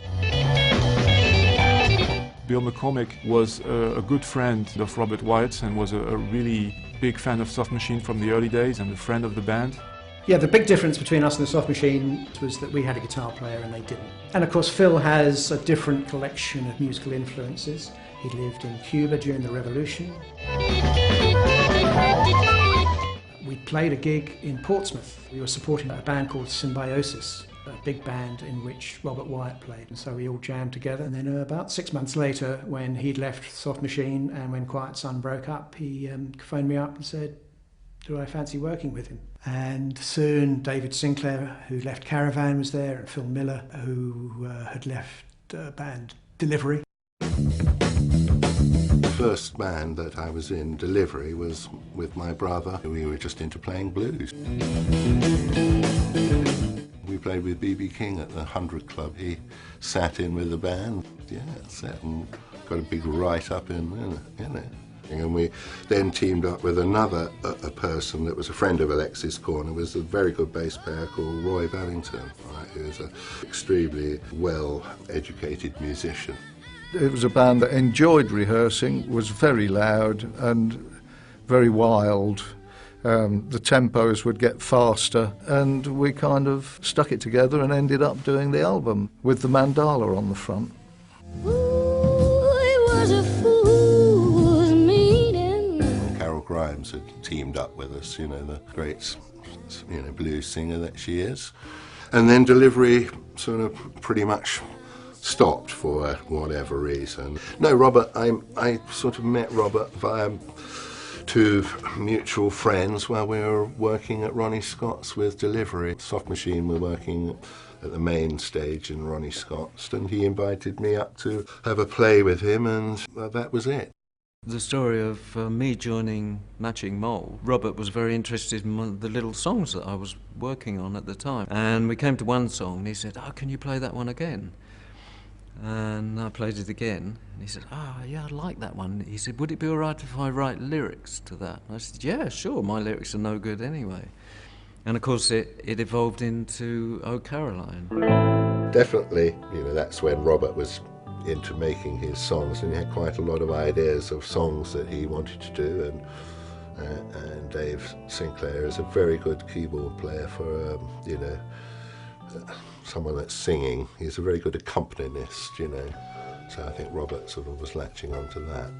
Bill McCormick was a good friend of Robert Wyatt's and was a really big fan of Soft Machine from the early days and a friend of the band. Yeah, the big difference between us and the Soft Machine was that we had a guitar player and they didn't. And of course Phil has a different collection of musical influences. He lived in Cuba during the Revolution. We played a gig in Portsmouth. We were supporting a band called Symbiosis, a big band in which Robert Wyatt played. And so we all jammed together. And then about 6 months later, when he'd left Soft Machine and when Quiet Sun broke up, he phoned me up and said, do I fancy working with him? And soon David Sinclair, who left Caravan, was there, and Phil Miller, who had left band Delivery. The first band that I was in, Delivery, was with my brother. We were just into playing blues. We played with B.B. King at the 100 Club. He sat in with the band, sat and got a big write-up in it. And we then teamed up with another a person that was a friend of Alexis Korner, was a very good bass player called Roy Bellington, right, who was an extremely well-educated musician. It was a band that enjoyed rehearsing, was very loud and very wild. The tempos would get faster, and we kind of stuck it together and ended up doing the album with the mandala on the front. Grimes had teamed up with us, the great, blues singer that she is. And then Delivery sort of pretty much stopped for whatever reason. No, Robert, I sort of met Robert via two mutual friends while we were working at Ronnie Scott's with Delivery. Soft Machine were working at the main stage in Ronnie Scott's, and he invited me up to have a play with him, and that was it. The story of me joining Matching Mole, Robert was very interested in the little songs that I was working on at the time. And we came to one song and he said, can you play that one again? And I played it again and he said, yeah, I like that one. He said, would it be all right if I write lyrics to that? And I said, yeah, sure, my lyrics are no good anyway. And of course it evolved into Oh Caroline. Definitely, that's when Robert was into making his songs, and he had quite a lot of ideas of songs that he wanted to do, and Dave Sinclair is a very good keyboard player for someone that's singing. He's a very good accompanist, so I think Robert sort of was latching onto that.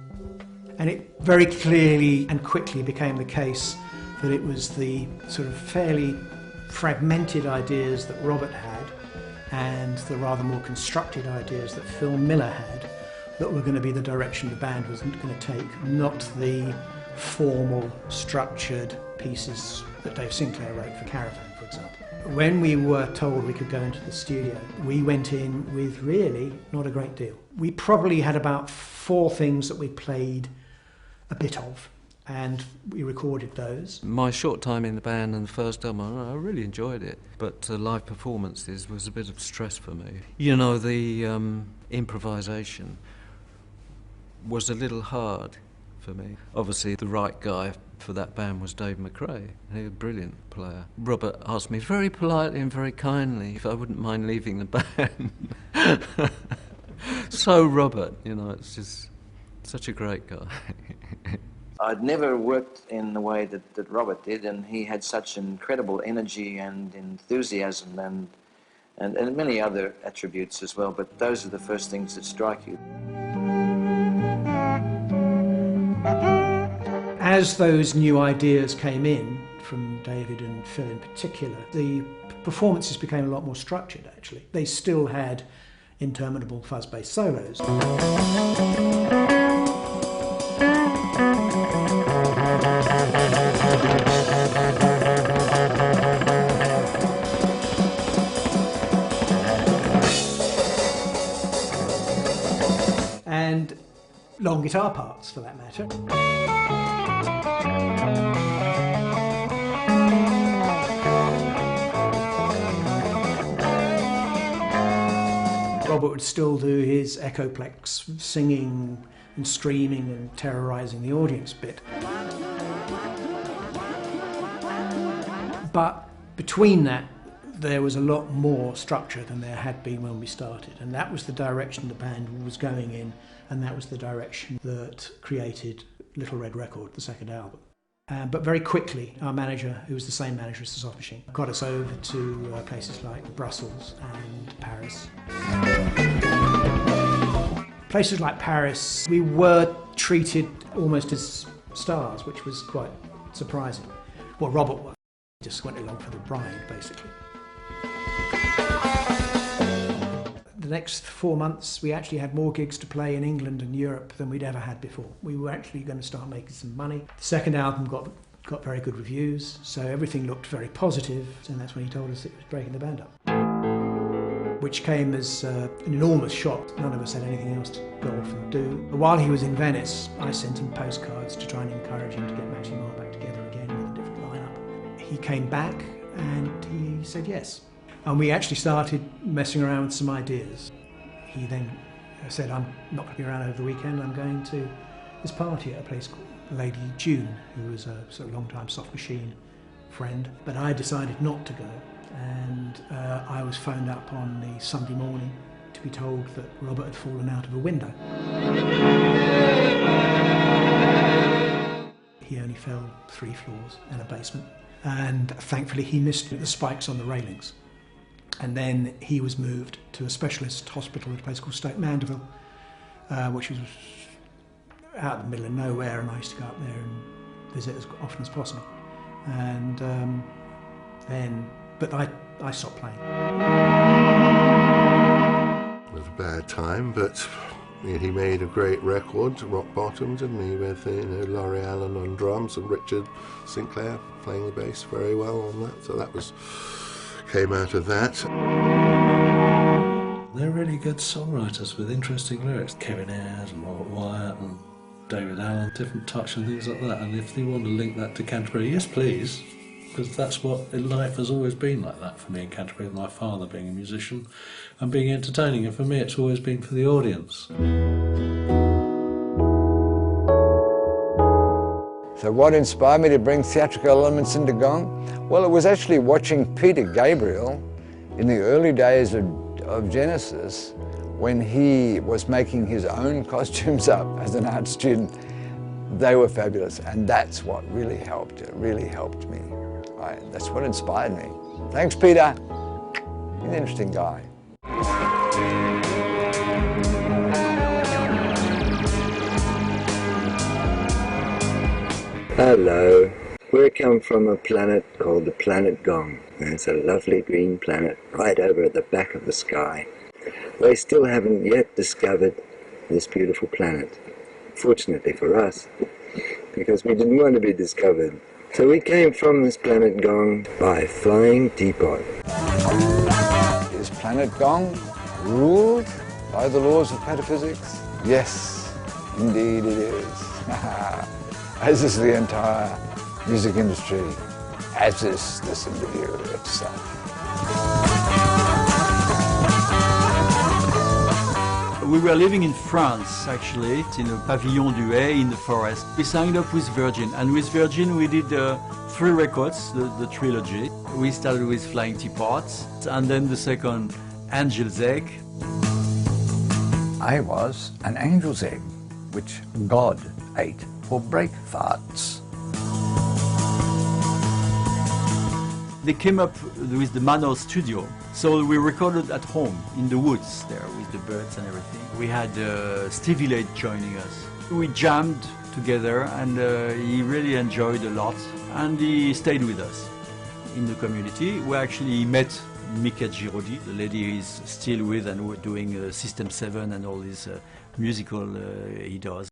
And it very clearly and quickly became the case that it was the sort of fairly fragmented ideas that Robert had and the rather more constructed ideas that Phil Miller had that were going to be the direction the band was going to take, not the formal, structured pieces that Dave Sinclair wrote for Caravan, for example. When we were told we could go into the studio, we went in with really not a great deal. We probably had about 4 things that we played a bit of, and we recorded those. My short time in the band and the first album, I really enjoyed it, but live performances was a bit of stress for me. The improvisation was a little hard for me. Obviously, the right guy for that band was Dave McRae. He was a brilliant player. Robert asked me very politely and very kindly if I wouldn't mind leaving the band. So Robert, it's just such a great guy. I'd never worked in the way that Robert did, and he had such incredible energy and enthusiasm and many other attributes as well, but those are the first things that strike you. As those new ideas came in, from David and Phil in particular, the performances became a lot more structured, actually. They still had interminable fuzz-based solos. And long guitar parts, for that matter. Robert would still do his Echoplex singing and screaming and terrorising the audience bit. But between that, there was a lot more structure than there had been when we started, and that was the direction the band was going in, and that was the direction that created Little Red Record, the second album. But very quickly, our manager, who was the same manager as the Soft Machine, got us over to places like Brussels and Paris. Places like Paris, we were treated almost as stars, which was quite surprising. Well, Robert was. He just went along for the ride, basically. The next 4 months, we actually had more gigs to play in England and Europe than we'd ever had before. We were actually going to start making some money. The second album got very good reviews, so everything looked very positive, and that's when he told us that he was breaking the band up, which came as an enormous shock. None of us had anything else to go off and do. While he was in Venice, I sent him postcards to try and encourage him to get Maxi Marr back together again with a different lineup. He came back and he said yes. And we actually started messing around with some ideas. He then said, I'm not going to be around over the weekend, I'm going to this party at a place called Lady June, who was a sort of long-time Soft Machine friend. But I decided not to go, and I was phoned up on the Sunday morning to be told that Robert had fallen out of a window. He only fell 3 floors in a basement, and thankfully he missed the spikes on the railings. And then he was moved to a specialist hospital at a place called Stoke Mandeville, which was out in the middle of nowhere, and I used to go up there and visit as often as possible. And but I stopped playing. It was a bad time, but he made a great record, Rock Bottom, didn't he, with Laurie Allen on drums and Richard Sinclair playing the bass very well on that. So that came out of that. They're really good songwriters with interesting lyrics. Kevin Ayres and Robert Wyatt and David Allen, different touch and things like that. And if they want to link that to Canterbury, yes please, because that's what life has always been like that for me in Canterbury, with my father being a musician and being entertaining, and for me it's always been for the audience. So what inspired me to bring theatrical elements into Gong? Well, it was actually watching Peter Gabriel in the early days of Genesis, when he was making his own costumes up as an art student. They were fabulous, and that's what really helped. It really helped me. Right? That's what inspired me. Thanks, Peter. He's an interesting guy. Hello. We come from a planet called the planet Gong. It's a lovely green planet right over at the back of the sky. They still haven't yet discovered this beautiful planet. Fortunately for us, because we didn't want to be discovered. So we came from this planet Gong by flying teapot. Is planet Gong ruled by the laws of metaphysics? Yes, indeed it is. As is the entire music industry, as is this interview itself. We were living in France, actually, in a pavillon du Hay in the forest. We signed up with Virgin, and with Virgin we did 3 records, the trilogy. We started with Flying Teapots, and then the second, Angel's Egg. I was an angel's egg, which God ate for breakfasts. They came up with the Manor Studio, So we recorded at home, in the woods there, with the birds and everything. We had Steve Hillage joining us. We jammed together, and he really enjoyed a lot, and he stayed with us in the community. We actually met Mika Girodi, the lady he's still with, and we're doing System 7 and all this musical he does.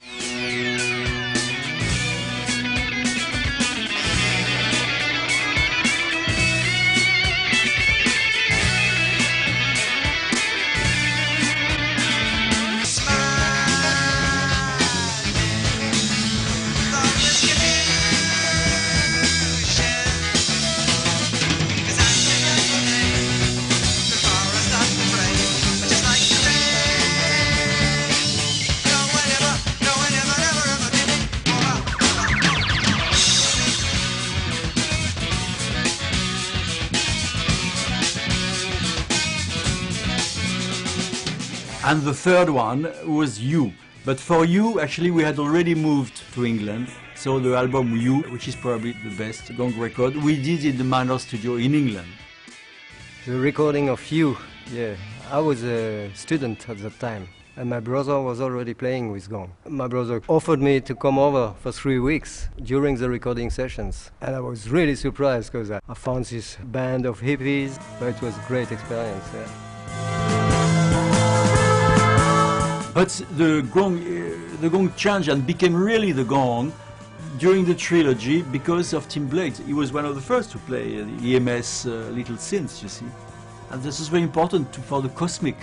And the third one was You. But for You, actually, we had already moved to England. So the album You, which is probably the best gong record, we did in the Manor Studio in England. The recording of You, yeah. I was a student at that time, and my brother was already playing with gong. My brother offered me to come over for 3 weeks during the recording sessions. And I was really surprised because I found this band of hippies, but it was a great experience. Yeah. But the gong changed and became really the gong during the trilogy because of Tim Blades. He was one of the first to play the EMS little synths, you see. And this is very important for the cosmic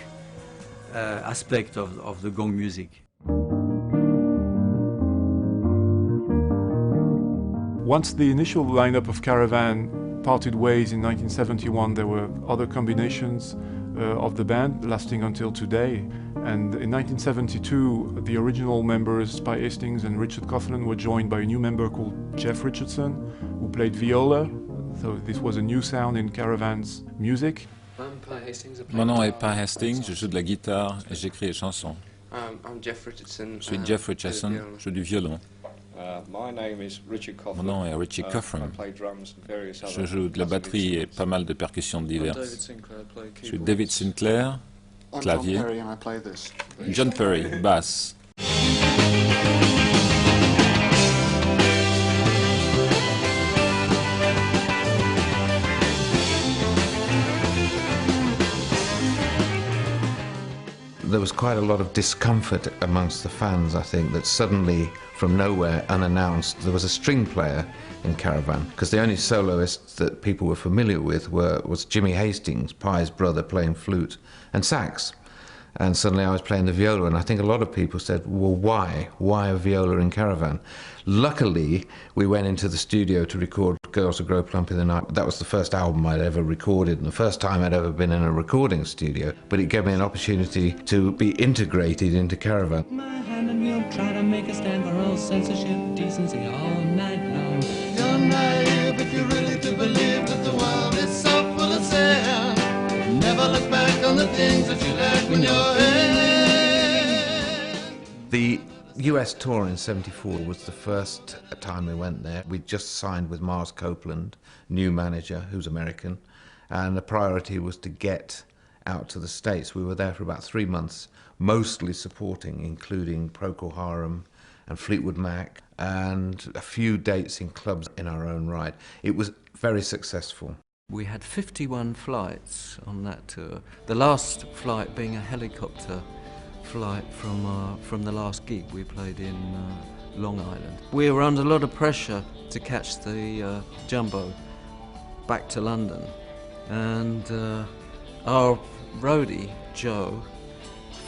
aspect of the gong music. Once the initial lineup of Caravan parted ways in 1971, there were other combinations of the band lasting until today. And in 1972, the original members, Spy Hastings and Richard Coughlin, were joined by a new member called Jeff Richardson, who played viola. So this was a new sound in Caravan's music. Mon nom est Pye Hastings, je joue de la guitare et j'écris les chansons. Je suis Jeff Richardson, je joue du violon. Mon nom est Richie Coughlin. Je joue de la batterie et pas mal de percussions diverses. Je suis David Sinclair, clavier. John Perry, basse. There was quite a lot of discomfort amongst the fans, I think, that suddenly, from nowhere, unannounced, there was a string player in Caravan, because the only soloist that people were familiar with was Jimmy Hastings, Pye's brother, playing flute and sax. And suddenly I was playing the viola, and I think a lot of people said, well, why? Why a viola in Caravan? Luckily, we went into the studio to record Girls Who Grow Plump in the Night. That was the first album I'd ever recorded, and the first time I'd ever been in a recording studio. But it gave me an opportunity to be integrated into Caravan. My hand and we'll try to make a stand for all censorship, decency all night long. You're naive if you really do believe that the world is so full of sin. Never look back on the things that you learned when you're in. The US tour in '74 was the first time we went there. We'd just signed with Mars Copeland, new manager, who's American, and the priority was to get out to the States. We were there for about 3 months, mostly supporting, including Procol Harum and Fleetwood Mac, and a few dates in clubs in our own right. It was very successful. We had 51 flights on that tour, the last flight being a helicopter flight from the last gig we played in Long Island. We were under a lot of pressure to catch the Jumbo back to London, and our roadie, Joe,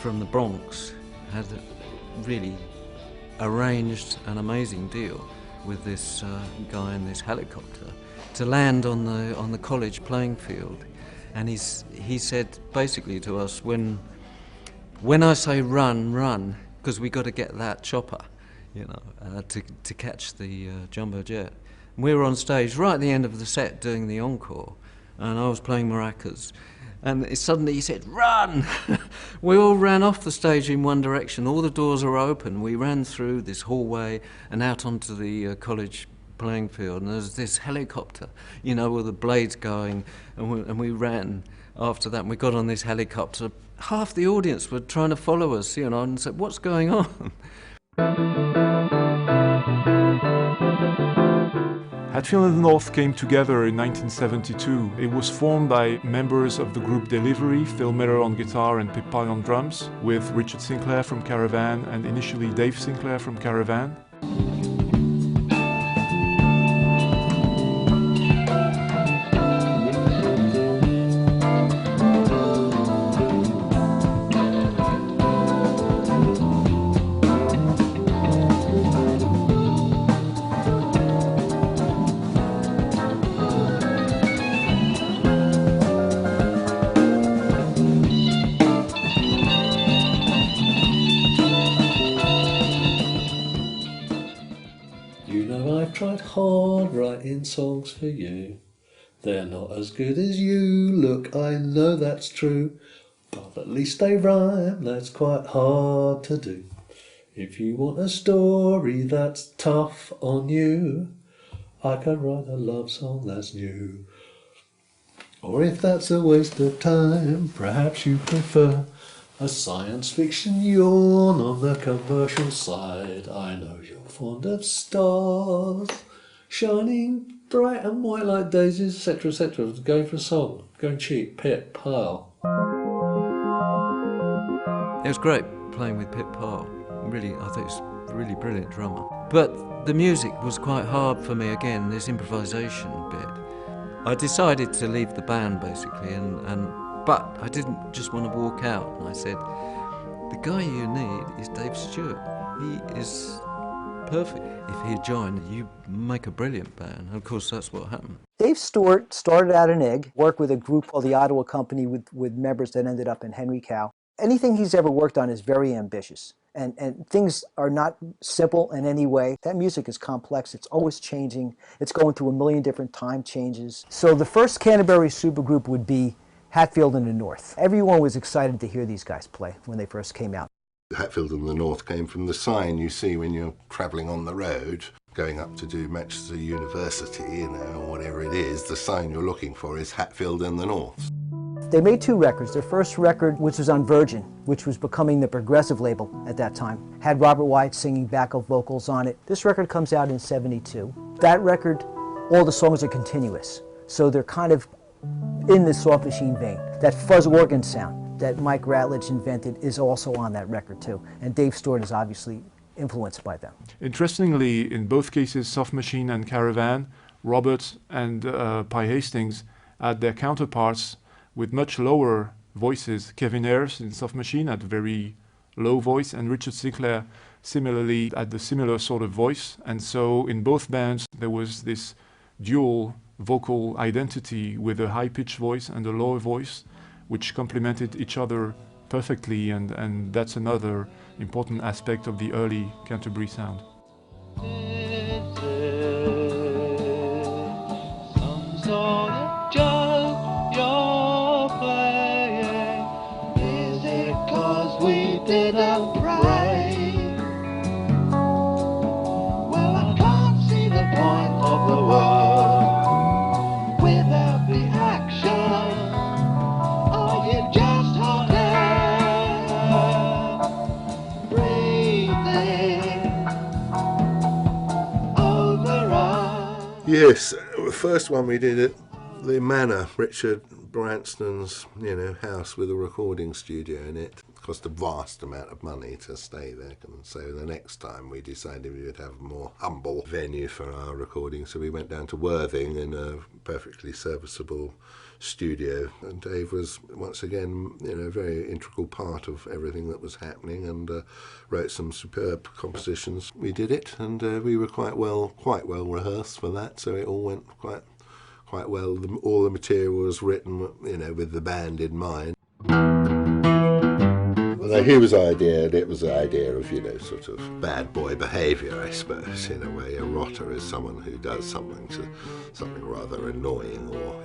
from the Bronx, had really arranged an amazing deal with this guy in this helicopter to land on the college playing field. And he said basically to us, when I say run, run, because we got to get that chopper, you know, to catch the Jumbo Jet. And we were on stage right at the end of the set doing the encore, and I was playing maracas. And suddenly he said, run! We all ran off the stage in one direction. All the doors were open. We ran through this hallway and out onto the college playing field. And there was this helicopter, you know, with the blades going. And we ran after that, and we got on this helicopter. Half the audience were trying to follow us, you know, and said, "What's going on?" Hatfield and the North came together in 1972. It was formed by members of the group Delivery, Phil Miller on guitar and Pip Pile on drums, with Richard Sinclair from Caravan and initially Dave Sinclair from Caravan. Tried hard writing songs for you. They're not as good as you look, I know that's true, but at least they rhyme, that's quite hard to do. If you want a story that's tough on you, I can write a love song that's new. Or if that's a waste of time, perhaps you prefer a science fiction yawn on the commercial side. I know you're fond of stars, shining bright and white like daisies, etc., etc. Going for a song, going cheap, Pip Pile. It was great playing with Pip Pile. Really, I think he's a really brilliant drummer. But the music was quite hard for me again, this improvisation bit. I decided to leave the band basically, but I didn't just want to walk out, and I said, the guy you need is Dave Stewart. He is perfect. If he'd joined, you make a brilliant band. And of course, that's what happened. Dave Stewart started out in Egg, worked with a group called the Ottawa Company with members that ended up in Henry Cow. Anything he's ever worked on is very ambitious. And things are not simple in any way. That music is complex. It's always changing. It's going through a million different time changes. So the first Canterbury supergroup would be Hatfield and the North. Everyone was excited to hear these guys play when they first came out. Hatfield and the North came from the sign you see when you're travelling on the road, going up to do Manchester University, you know, or whatever it is. The sign you're looking for is Hatfield and the North. They made two records. Their first record, which was on Virgin, which was becoming the progressive label at that time, had Robert Wyatt singing backup vocals on it. This record comes out in '72. That record, all the songs are continuous. So they're kind of in the Soft Machine vein. That fuzz organ sound that Mike Ratledge invented is also on that record too. And Dave Stewart is obviously influenced by them. Interestingly, in both cases, Soft Machine and Caravan, Robert and Pye Hastings had their counterparts with much lower voices. Kevin Ayers in Soft Machine had a very low voice, and Richard Sinclair similarly had a similar sort of voice. And so in both bands there was this dual vocal identity with a high-pitched voice and a lower voice, which complemented each other perfectly, and that's another important aspect of the early Canterbury sound. Some sort of joke you're playing. Is it 'cause we didn't pray? Well, I can't see the point of the world without the action. Are you just hot air breathing over us? Yes, the first one we did at the Manor, Richard Branston's, house with a recording studio in it. It cost a vast amount of money to stay there, and so the next time we decided we would have a more humble venue for our recording, so we went down to Worthing in a perfectly serviceable studio, and Dave was once again a very integral part of everything that was happening, and wrote some superb compositions. We did it, and we were quite well rehearsed for that, so it all went quite well. All the material was written with the band in mind. Although he was idea, it was the idea of sort of bad boy behaviour, I suppose, in a way. A rotter is someone who does something rather annoying, or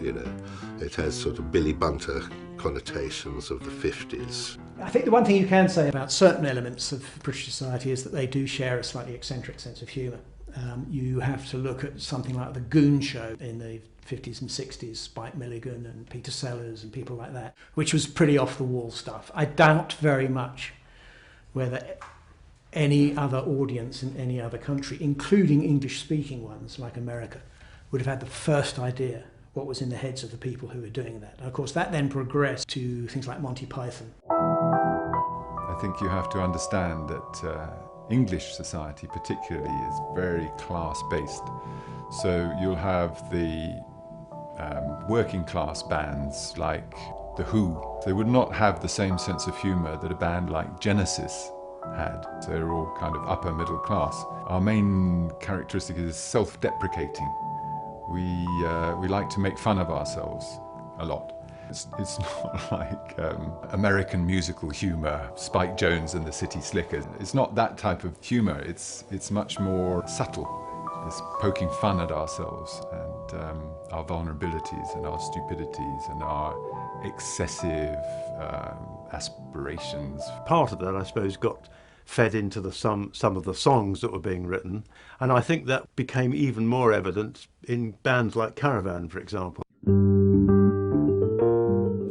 it has sort of Billy Bunter connotations of the 50s. I think the one thing you can say about certain elements of British society is that they do share a slightly eccentric sense of humour. You have to look at something like the Goon Show in the 50s and 60s, Spike Milligan and Peter Sellers and people like that, which was pretty off-the-wall stuff. I doubt very much whether any other audience in any other country, including English-speaking ones like America, would have had the first idea what was in the heads of the people who were doing that. And of course, that then progressed to things like Monty Python. I think you have to understand that English society particularly is very class-based. So you'll have the working class bands like The Who. They would not have the same sense of humour that a band like Genesis had. So they're all kind of upper middle class. Our main characteristic is self-deprecating. We like to make fun of ourselves a lot. It's not like American musical humour, Spike Jones and the City Slickers. It's not that type of humour. It's much more subtle. It's poking fun at ourselves and our vulnerabilities and our stupidities and our excessive aspirations. Part of that, I suppose, got fed into some of the songs that were being written, and I think that became even more evident in bands like Caravan, for example.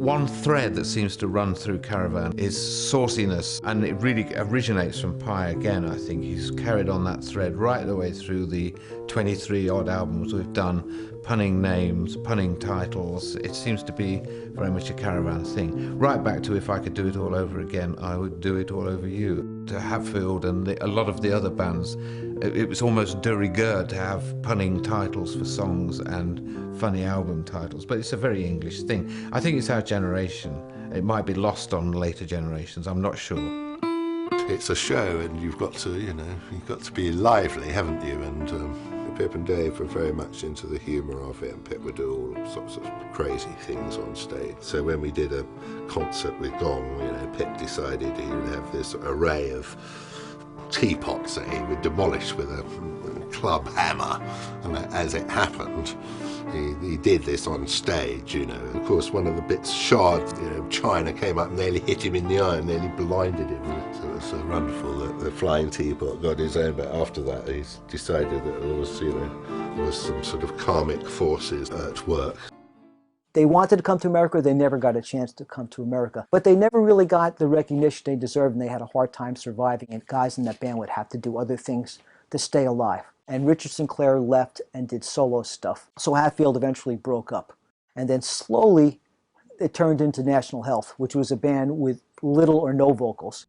One thread that seems to run through Caravan is sauciness, and it really originates from Pi again. I think he's carried on that thread right the way through the 23 odd albums we've done, punning names, punning titles. It seems to be very much a Caravan thing. Right back to If I Could Do It All Over Again, I Would Do It All Over You. To Hatfield and a lot of the other bands, it was almost de rigueur to have punning titles for songs and funny album titles, but it's a very English thing. I think it's our generation. It might be lost on later generations, I'm not sure. It's a show and you've got to be lively, haven't you? And Pip and Dave were very much into the humour of it, and Pip would do all sorts of crazy things on stage. So when we did a concert with Gong, Pip decided he would have this array of teapots that he would demolish with a club hammer, and as it happened, he did this on stage, Of course, one of the bits shard, China came up and nearly hit him in the eye and nearly blinded him. So it was so wonderful that the flying teapot got his own, but after that he decided that there was some sort of karmic forces at work. They wanted to come to America, they never got a chance to come to America. But they never really got the recognition they deserved, and they had a hard time surviving, and guys in that band would have to do other things to stay alive. And Richard Sinclair left and did solo stuff. So Hatfield eventually broke up. And then slowly it turned into National Health, which was a band with little or no vocals.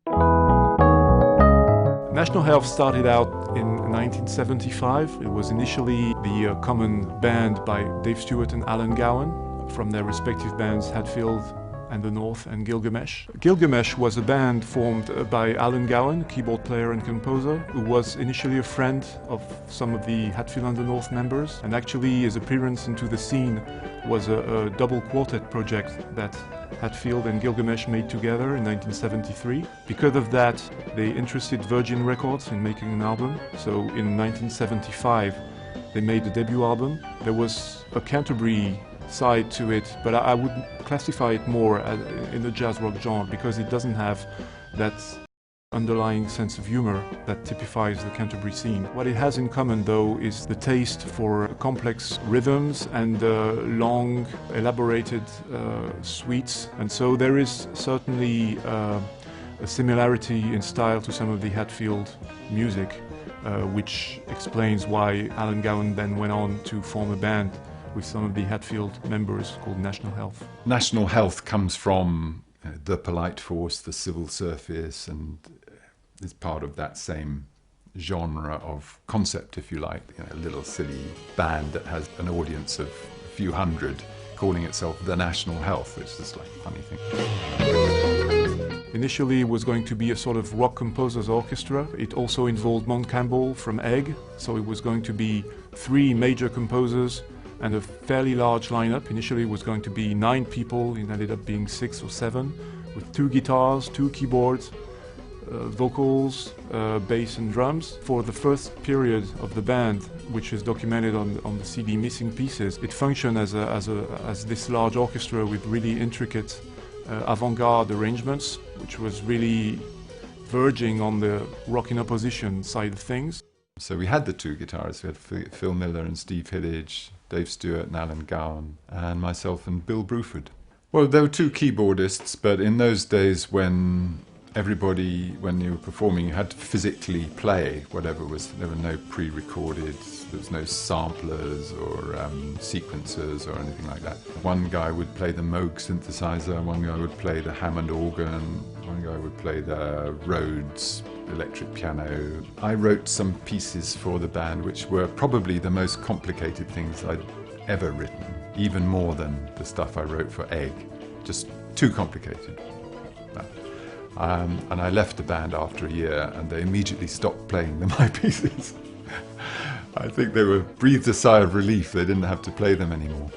National Health started out in 1975. It was initially the common band by Dave Stewart and Alan Gowan from their respective bands Hatfield and the North and Gilgamesh. Gilgamesh was a band formed by Alan Gowan, keyboard player and composer, who was initially a friend of some of the Hatfield and the North members, and actually his appearance into the scene was a double quartet project that Hatfield and Gilgamesh made together in 1973. Because of that, they interested Virgin Records in making an album. So in 1975, they made a debut album. There was a Canterbury side to it, but I would classify it more in the jazz rock genre because it doesn't have that underlying sense of humor that typifies the Canterbury scene. What it has in common, though, is the taste for complex rhythms and long, elaborated suites, and so there is certainly a similarity in style to some of the Hatfield music, which explains why Alan Gowan then went on to form a band with some of the Hatfield members called National Health. National Health comes from the polite force, the civil service, and is part of that same genre of concept, if you like. A little silly band that has an audience of a few hundred calling itself the National Health. It's just like a funny thing. Initially it was going to be a sort of rock composers orchestra. It also involved Mont Campbell from Egg, so it was going to be 3 major composers and a fairly large lineup. Initially it was going to be 9 people, it ended up being 6 or 7, with 2 guitars, 2 keyboards, vocals, bass and drums. For the first period of the band, which is documented on the CD Missing Pieces, it functioned as this large orchestra with really intricate avant-garde arrangements, which was really verging on the rock in opposition side of things. So we had the two guitarists. We had Phil Miller and Steve Hillage, Dave Stewart and Alan Gowan, and myself and Bill Bruford. Well, there were two keyboardists, but in those days when you were performing, you had to physically play whatever was, there were no pre-recorded, there was no samplers or sequencers or anything like that. One guy would play the Moog synthesizer, one guy would play the Hammond organ, one guy would play the Rhodes electric piano. I wrote some pieces for the band which were probably the most complicated things I'd ever written, even more than the stuff I wrote for Egg, just too complicated. And I left the band after a year and they immediately stopped playing my pieces. I think they breathed a sigh of relief they didn't have to play them anymore.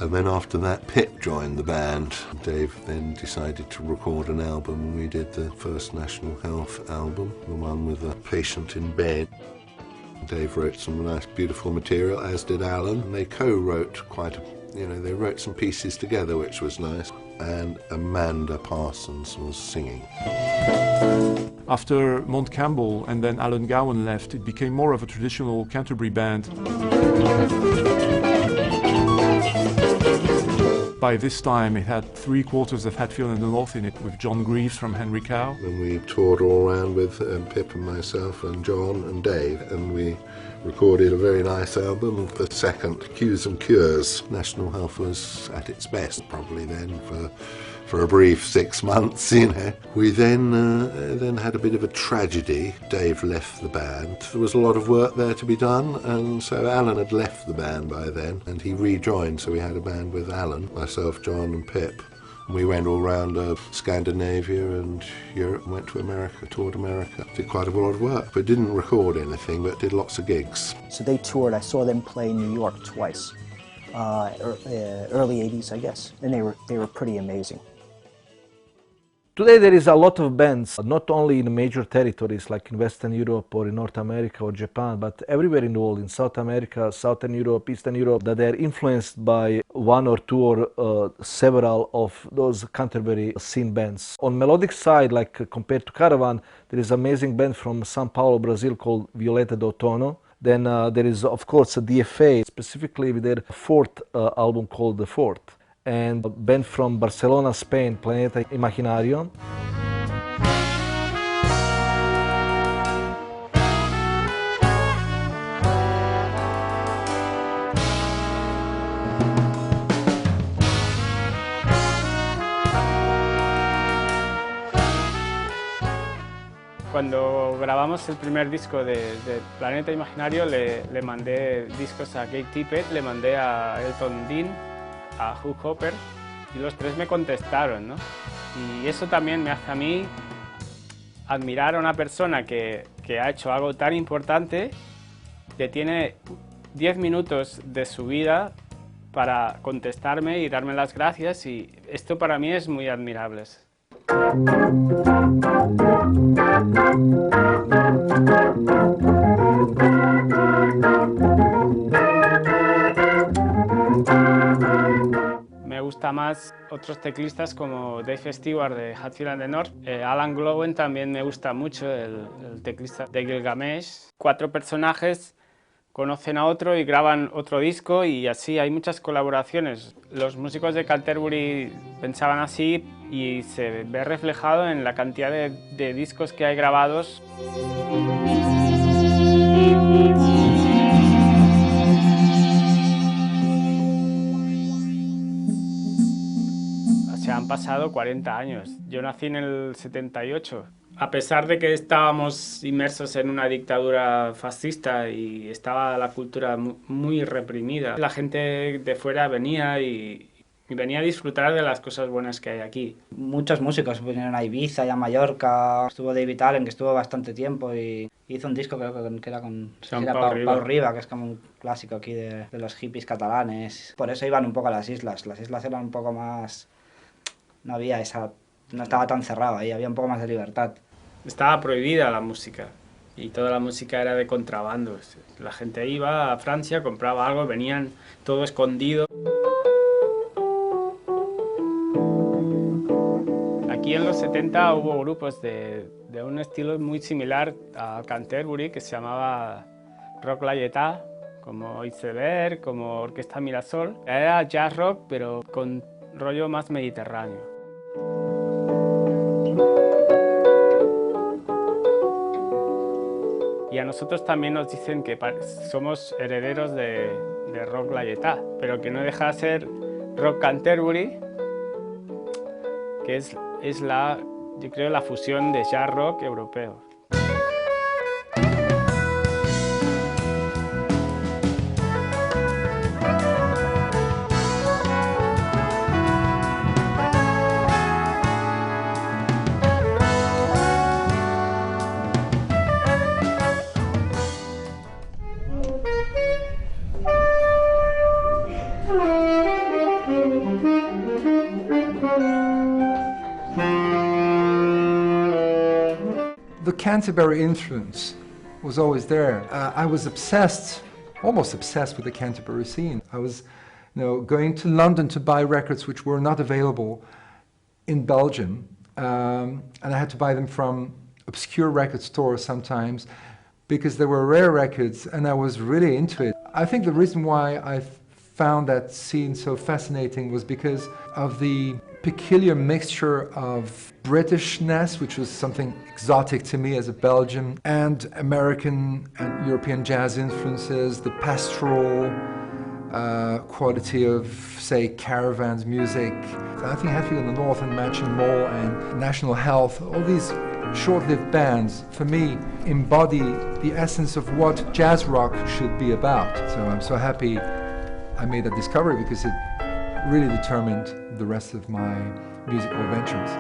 And then after that, Pip joined the band. Dave then decided to record an album. We did the first National Health album, the one with a patient in bed. Dave wrote some nice, beautiful material, as did Alan. They co-wrote they wrote some pieces together, which was nice. And Amanda Parsons was singing. After Mont Campbell and then Alan Gowan left, it became more of a traditional Canterbury band. By this time, it had 3/4 of Hatfield and the North in it, with John Greaves from Henry Cow. And we toured all around with Pip and myself and John and Dave, and we recorded a very nice album. The second, Cues and Cures. National Health was at its best probably then for a brief 6 months, We then had a bit of a tragedy. Dave left the band. There was a lot of work there to be done, and so Alan had left the band by then, and he rejoined, so we had a band with Alan, myself, John and Pip. We went all around Scandinavia and Europe, went to America, toured America. Did quite a lot of work, but didn't record anything, but did lots of gigs. So they toured. I saw them play in New York twice, early 80s, I guess, and they were pretty amazing. Today there is a lot of bands, not only in major territories like in Western Europe or in North America or Japan, but everywhere in the world, in South America, Southern Europe, Eastern Europe, that they are influenced by one or two or several of those Canterbury scene bands. On melodic side, like compared to Caravan, there is an amazing band from São Paulo, Brazil called Violeta do Outono. Then there is, of course, a DFA, specifically with their fourth album called The Fourth. And a band from Barcelona, Spain, Planeta Imaginario. Cuando grabamos el primer disco de Planeta Imaginario le mandé discos a Keith Tippett, le mandé a Elton Dean, a Hugh Hopper, y los tres me contestaron, ¿no? Y eso también me hace a mí admirar a una persona que ha hecho algo tan importante, que tiene 10 minutos de su vida para contestarme y darme las gracias, y esto para mí es muy admirable. Me gusta más otros teclistas como Dave Stewart de Hatfield and the North. Alan Gowan también me gusta mucho, el teclista de Gilgamesh. 4 personajes conocen a otro y graban otro disco, y así hay muchas colaboraciones. Los músicos de Canterbury pensaban así y se ve reflejado en la cantidad de discos que hay grabados. Se han pasado 40 años. Yo nací en el 78. A pesar de que estábamos inmersos en una dictadura fascista y estaba la cultura muy reprimida, la gente de fuera venía y venía a disfrutar de las cosas buenas que hay aquí. Muchos músicos vinieron a Ibiza y a Mallorca. Estuvo David Allen, que estuvo bastante tiempo, y hizo un disco creo que era con Pau Riba, que es como un clásico aquí de los hippies catalanes. Por eso iban un poco a las islas. Las islas eran un poco más... No había no estaba tan cerrado ahí, había un poco más de libertad. Estaba prohibida la música y toda la música era de contrabando. La gente iba a Francia, compraba algo, venían todo escondido. Aquí 70 hubo grupos de un estilo muy similar a Canterbury que se llamaba Rock Laietà, como Iceberg, como Orquesta Mirasol. Era jazz rock, pero con rollo más mediterráneo. Y a nosotros también nos dicen que somos herederos de Rock Laietà, pero que no deja de ser Rock Canterbury, que es yo creo, la fusión de jazz rock europeo. The Canterbury influence was always there. I was obsessed, almost obsessed with the Canterbury scene. I was, going to London to buy records which were not available in Belgium, and I had to buy them from obscure record stores sometimes because they were rare records, and I was really into it. I think the reason why I found that scene so fascinating was because of the peculiar mixture of Britishness, which was something exotic to me as a Belgian, and American and European jazz influences, the pastoral quality of, say, Caravan's music. I think Hatfield in the North and Matching Mole and National Health, all these short-lived bands, for me, embody the essence of what jazz rock should be about. So I'm so happy I made that discovery because it really determined the rest of my musical ventures.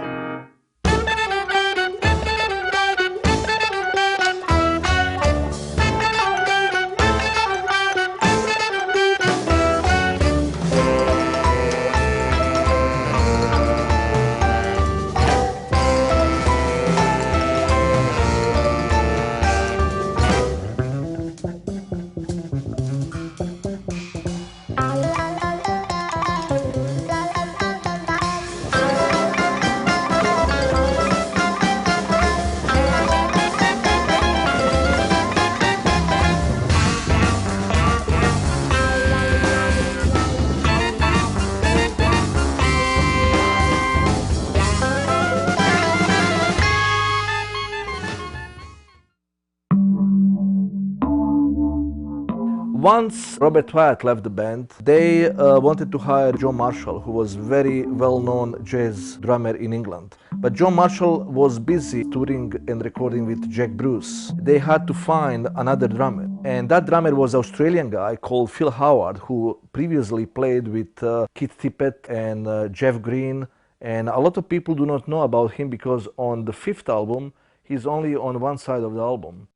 Once Robert Wyatt left the band, they wanted to hire John Marshall, who was very well-known jazz drummer in England. But John Marshall was busy touring and recording with Jack Bruce. They had to find another drummer. And that drummer was an Australian guy called Phil Howard, who previously played with Keith Tippett and Jeff Green. And a lot of people do not know about him because on the 5th album, he's only on one side of the album.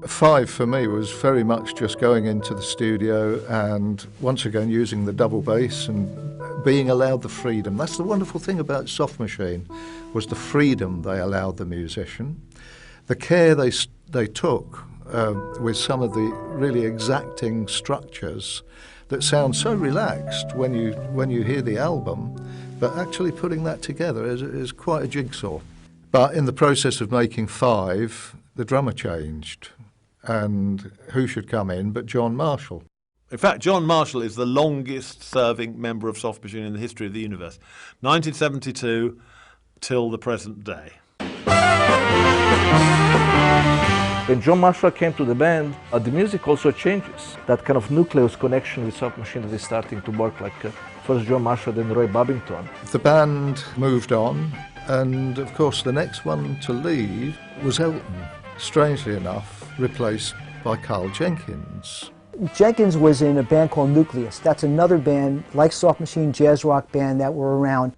5 for me was very much just going into the studio and once again using the double bass and being allowed the freedom. That's the wonderful thing about Soft Machine, was the freedom they allowed the musician, the care they took with some of the really exacting structures that sound so relaxed when you hear the album, but actually putting that together is quite a jigsaw. But in the process of making 5, the drummer changed. And who should come in but John Marshall? In fact, John Marshall is the longest-serving member of Soft Machine in the history of the universe. 1972 till the present day. When John Marshall came to the band, the music also changes. That kind of nucleus connection with Soft Machine that is starting to work, like first John Marshall, then Roy Babington. The band moved on, and of course the next one to leave was Elton. Strangely enough, replaced by Carl Jenkins. Jenkins was in a band called Nucleus. That's another band, like Soft Machine, jazz rock band that were around.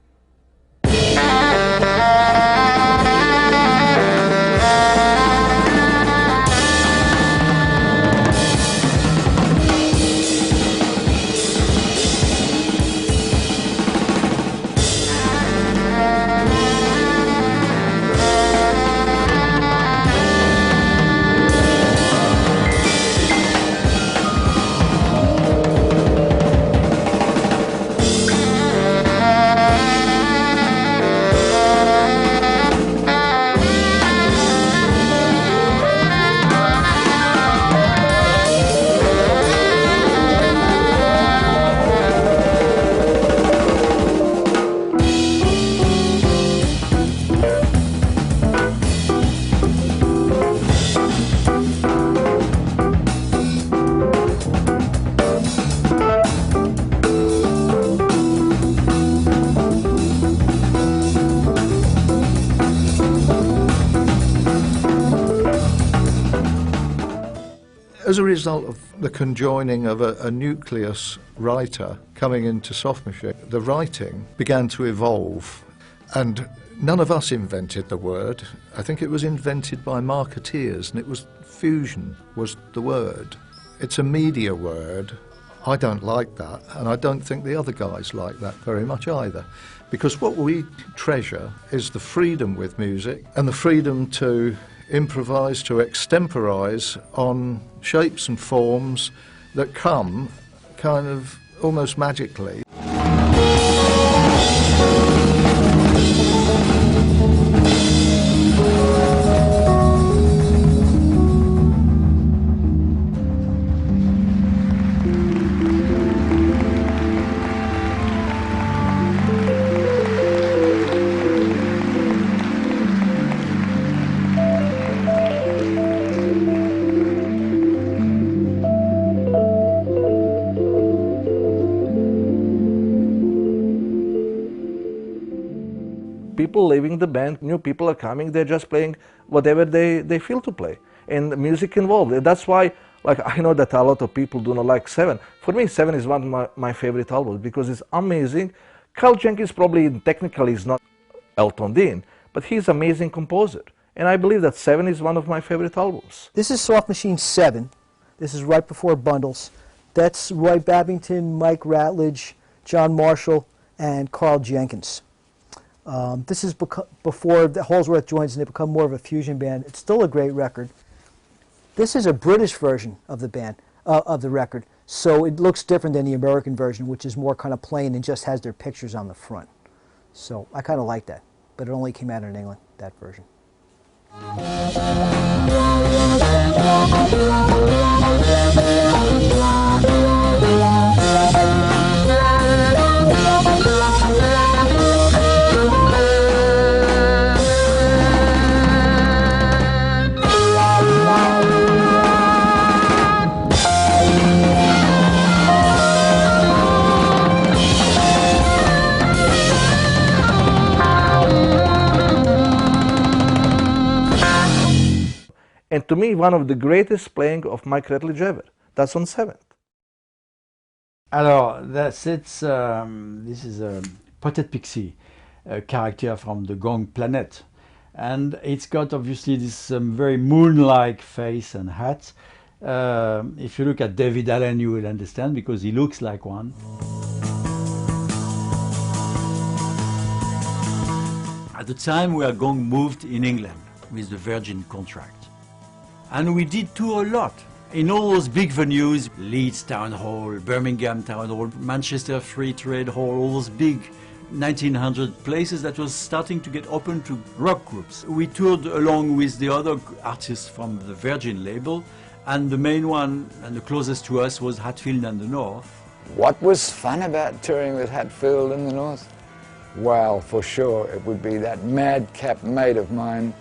As a result of the conjoining of a nucleus writer coming into Soft Machine, the writing began to evolve, and none of us invented the word. I think it was invented by marketeers, and it was fusion was the word. It's a media word. I don't like that, and I don't think the other guys like that very much either, because what we treasure is the freedom with music and the freedom to improvise, to extemporise on shapes and forms that come kind of almost magically. People leaving the band, new people are coming, they're just playing whatever they feel to play. And the music involved. That's why, like, I know that a lot of people do not like Seven. For me, Seven is one of my favorite albums because it's amazing. Carl Jenkins probably technically is not Elton Dean, but he's an amazing composer. And I believe that Seven is one of my favorite albums. This is Soft Machine 7. This is right before Bundles. That's Roy Babington, Mike Ratledge, John Marshall, and Carl Jenkins. This is before Holsworth joins and they become more of a fusion band. It's still a great record. This is a British version of the band, of the record, so it looks different than the American version, which is more kind of plain and just has their pictures on the front. So I kind of like that, but it only came out in England, that version. And to me, one of the greatest playing of Mike Ratledge ever. That's on Seventh. Alors, this is a Potet Pixie, a character from the Gong Planet. And it's got obviously this very moon-like face and hat. If you look at David Allen, you will understand because he looks like one. At the time, we are Gong moved in England with the Virgin contract. And we did tour a lot. In all those big venues, Leeds Town Hall, Birmingham Town Hall, Manchester Free Trade Hall, all those big 1900 places that was starting to get open to rock groups. We toured along with the other artists from the Virgin label, and the main one and the closest to us was Hatfield and the North. What was fun about touring with Hatfield and the North? Well, for sure, it would be that madcap mate of mine,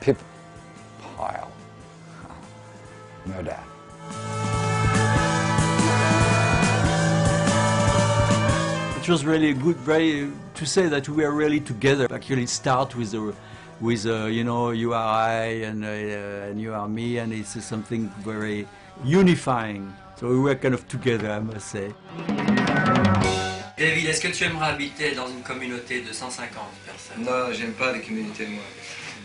Pip Pyle. No doubt. It was really good, to say that we were really together. Actually, start with you know, you are I and you are me, and it's something very unifying. So we were kind of together, I must say. David, est-ce que tu aimerais habiter dans une communauté de 150 personnes? Non, j'aime pas les communautés, moi.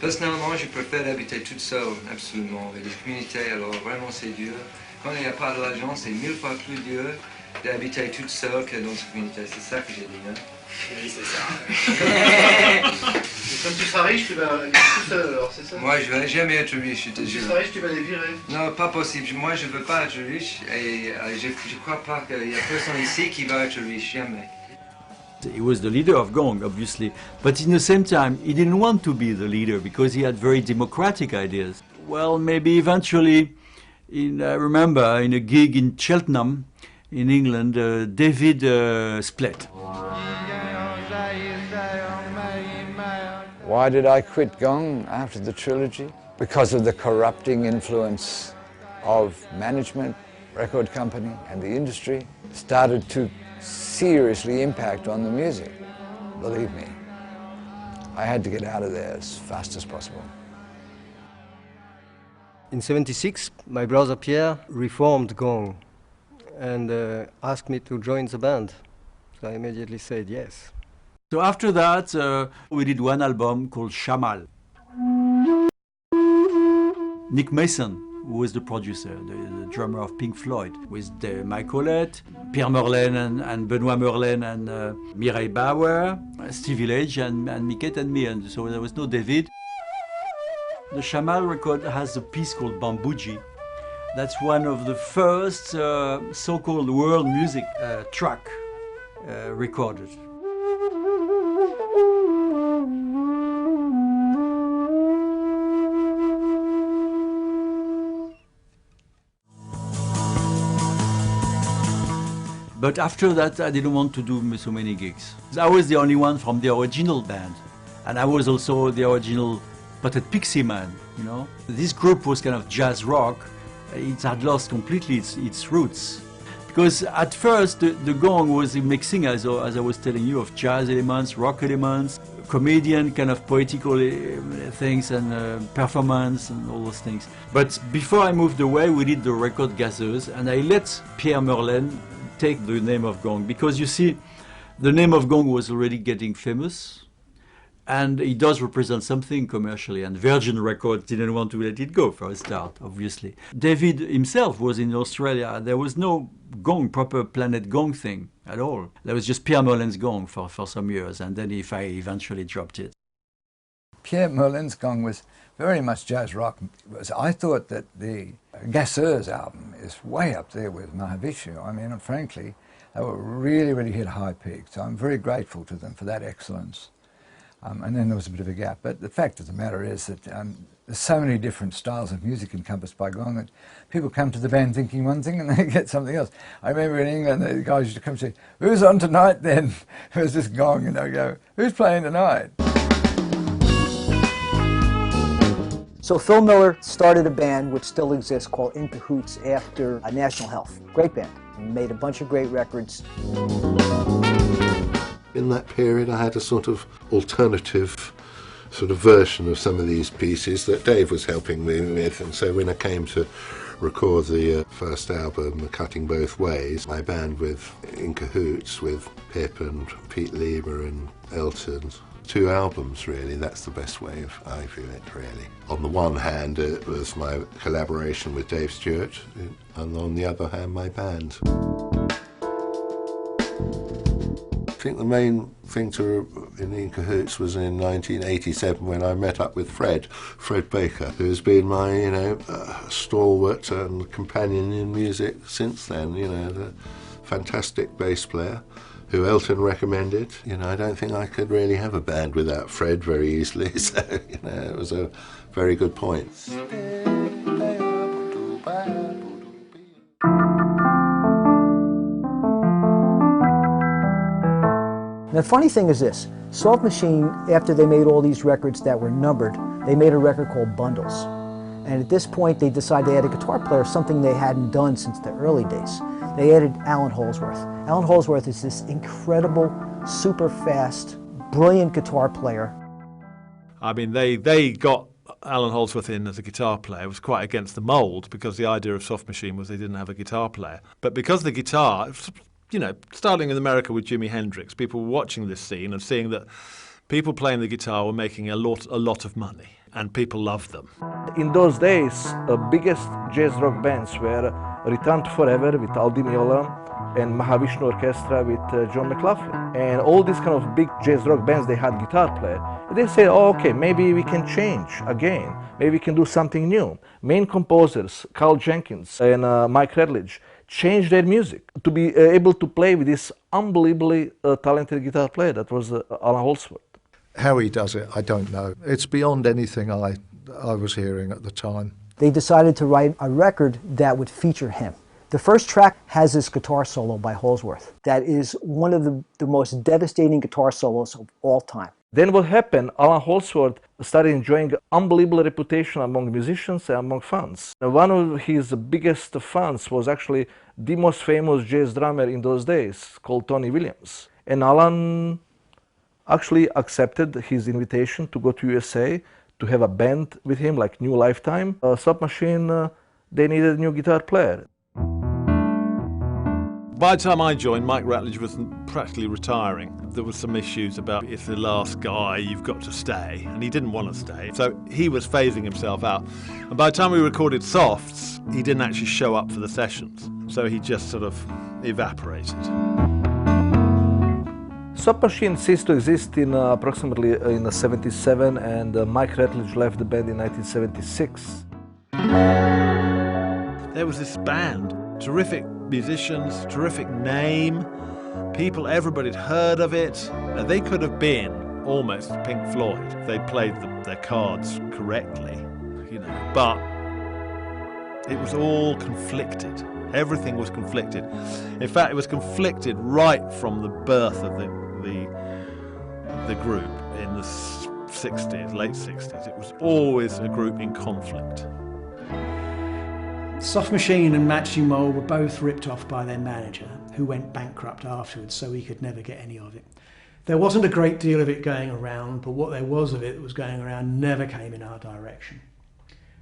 Personnellement, je préfère habiter toute seule, absolument. Et les communautés, alors vraiment c'est dur. Quand il n'y a pas de l'argent, c'est 1000 fois plus dur d'habiter toute seule que dans une communauté. C'est ça que j'ai dit, hein? Oui, c'est ça. Quand tu seras riche, tu vas aller tout seul, alors, c'est ça? Moi, je ne vais jamais être riche, je te jure. Quand tu seras riche, tu vas les virer? Non, pas possible. Moi, je ne veux pas être riche et je ne crois pas qu'il y a personne ici qui va être riche, jamais. He was the leader of Gong, obviously, but in the same time, he didn't want to be the leader because he had very democratic ideas. Well, maybe eventually, I remember in a gig in Cheltenham, in England, David split. Why did I quit Gong after the trilogy? Because of the corrupting influence of management, record company, and the industry started to seriously impact on the music, believe me. I had to get out of there as fast as possible. In '76, my brother Pierre reformed Gong and asked me to join the band. So I immediately said yes. So after that, we did one album called Shamal. Nick Mason, who was the producer, the drummer of Pink Floyd, with Mike Ollett, Pierre Merlin and Benoit Merlin and Mireille Bauer, Steve Hillage and Miquette and me, and so there was no David. The Shamal record has a piece called Bambouji. That's one of the first so-called world music track recorded. But after that, I didn't want to do so many gigs. I was the only one from the original band, and I was also the original Potted Pixie man, you know. This group was kind of jazz rock. It had lost completely its roots. Because at first, the Gong was mixing, as I was telling you, of jazz elements, rock elements, comedian, kind of poetical things, and performance, and all those things. But before I moved away, we did the record Gazeuse, and I let Pierre Merlin take the name of Gong, because you see, the name of Gong was already getting famous, and it does represent something commercially, and Virgin Records didn't want to let it go for a start, obviously. David himself was in Australia. There was no Gong, proper Planet Gong thing at all. There was just Pierre Merlin's Gong for some years, and then I eventually dropped it. Pierre Merlin's Gong was very much jazz rock. I thought that the Gazeuse album is way up there with Mahavishnu. I mean, frankly, they were really hit high peak. So I'm very grateful to them for that excellence. And then there was a bit of a gap. But the fact of the matter is that there's so many different styles of music encompassed by Gong that people come to the band thinking one thing and they get something else. I remember in England, the guys used to come and say, "Who's on tonight then?" It was this Gong, and they'd go, "Who's playing tonight?" So Phil Miller started a band which still exists called In Cahoots after National Health. Great band. He made a bunch of great records. In that period I had a sort of alternative sort of version of some of these pieces that Dave was helping me with, and so when I came to record the first album, Cutting Both Ways, my band with In Cahoots with Pip and Pete Lima and Elton, 2 albums really, that's the best way I view it really. On the one hand it was my collaboration with Dave Stewart, and on the other hand my band. I think the main thing in Cahoots was in 1987 when I met up with Fred Baker, who's been my, stalwart and companion in music since then, the fantastic bass player who Elton recommended. I don't think I could really have a band without Fred very easily, so, it was a very good point. The funny thing is this, Soft Machine, after they made all these records that were numbered, they made a record called Bundles. And at this point they decided they had a guitar player, something they hadn't done since the early days. They added Alan Holdsworth. Alan Holdsworth is this incredible, super fast, brilliant guitar player. I mean, they got Alan Holdsworth in as a guitar player. It was quite against the mould, because the idea of Soft Machine was they didn't have a guitar player. But because the guitar, starting in America with Jimi Hendrix, people were watching this scene and seeing that people playing the guitar were making a lot of money, and people loved them. In those days, the biggest jazz rock bands were Return to Forever with Al Di Meola and Mahavishnu Orchestra with John McLaughlin. And all these kind of big jazz rock bands, they had guitar player. And they said, oh, okay, maybe we can change again. Maybe we can do something new. Main composers, Carl Jenkins and Mike Redledge, changed their music to be able to play with this unbelievably talented guitar player that was Alan Holdsworth. How he does it, I don't know. It's beyond anything I was hearing at the time. They decided to write a record that would feature him. The first track has this guitar solo by Holdsworth that is one of the most devastating guitar solos of all time. Then what happened, Alan Holdsworth started enjoying unbelievable reputation among musicians and among fans. And one of his biggest fans was actually the most famous jazz drummer in those days, called Tony Williams. And Alan actually accepted his invitation to go to USA to have a band with him, like New Lifetime. Submachine, they needed a new guitar player. By the time I joined, Mike Ratledge was practically retiring. There were some issues about if the last guy, you've got to stay, and he didn't want to stay. So he was phasing himself out. And by the time we recorded Softs, he didn't actually show up for the sessions. So he just sort of evaporated. Submachine ceased to exist in approximately in '77, and Mike Ratledge left the band in 1976. There was this band, terrific musicians, terrific name, people, everybody'd heard of it. Now, they could have been almost Pink Floyd if they played their cards correctly, you know, but it was all conflicted. Everything was conflicted. In fact, it was conflicted right from the birth of the group in the 60s, late 60s. It was always a group in conflict. Soft Machine and Matching Mole were both ripped off by their manager, who went bankrupt afterwards, so he could never get any of it. There wasn't a great deal of it going around, but what there was of it that was going around never came in our direction.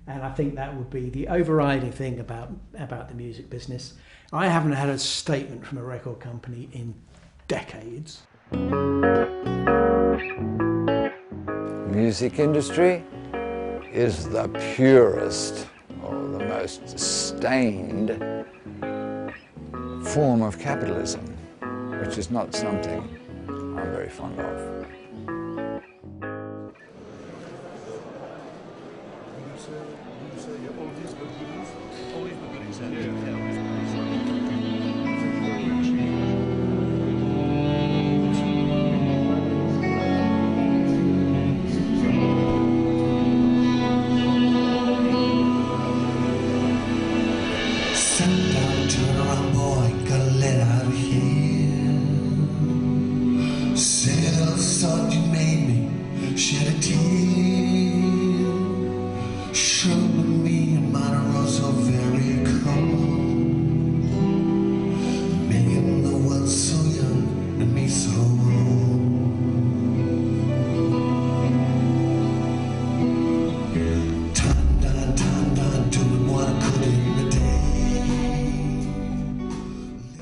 And I think that would be the overriding thing about the music business. I haven't had a statement from a record company in decades. Music industry is the purest or the most stained form of capitalism, which is not something I'm very fond of.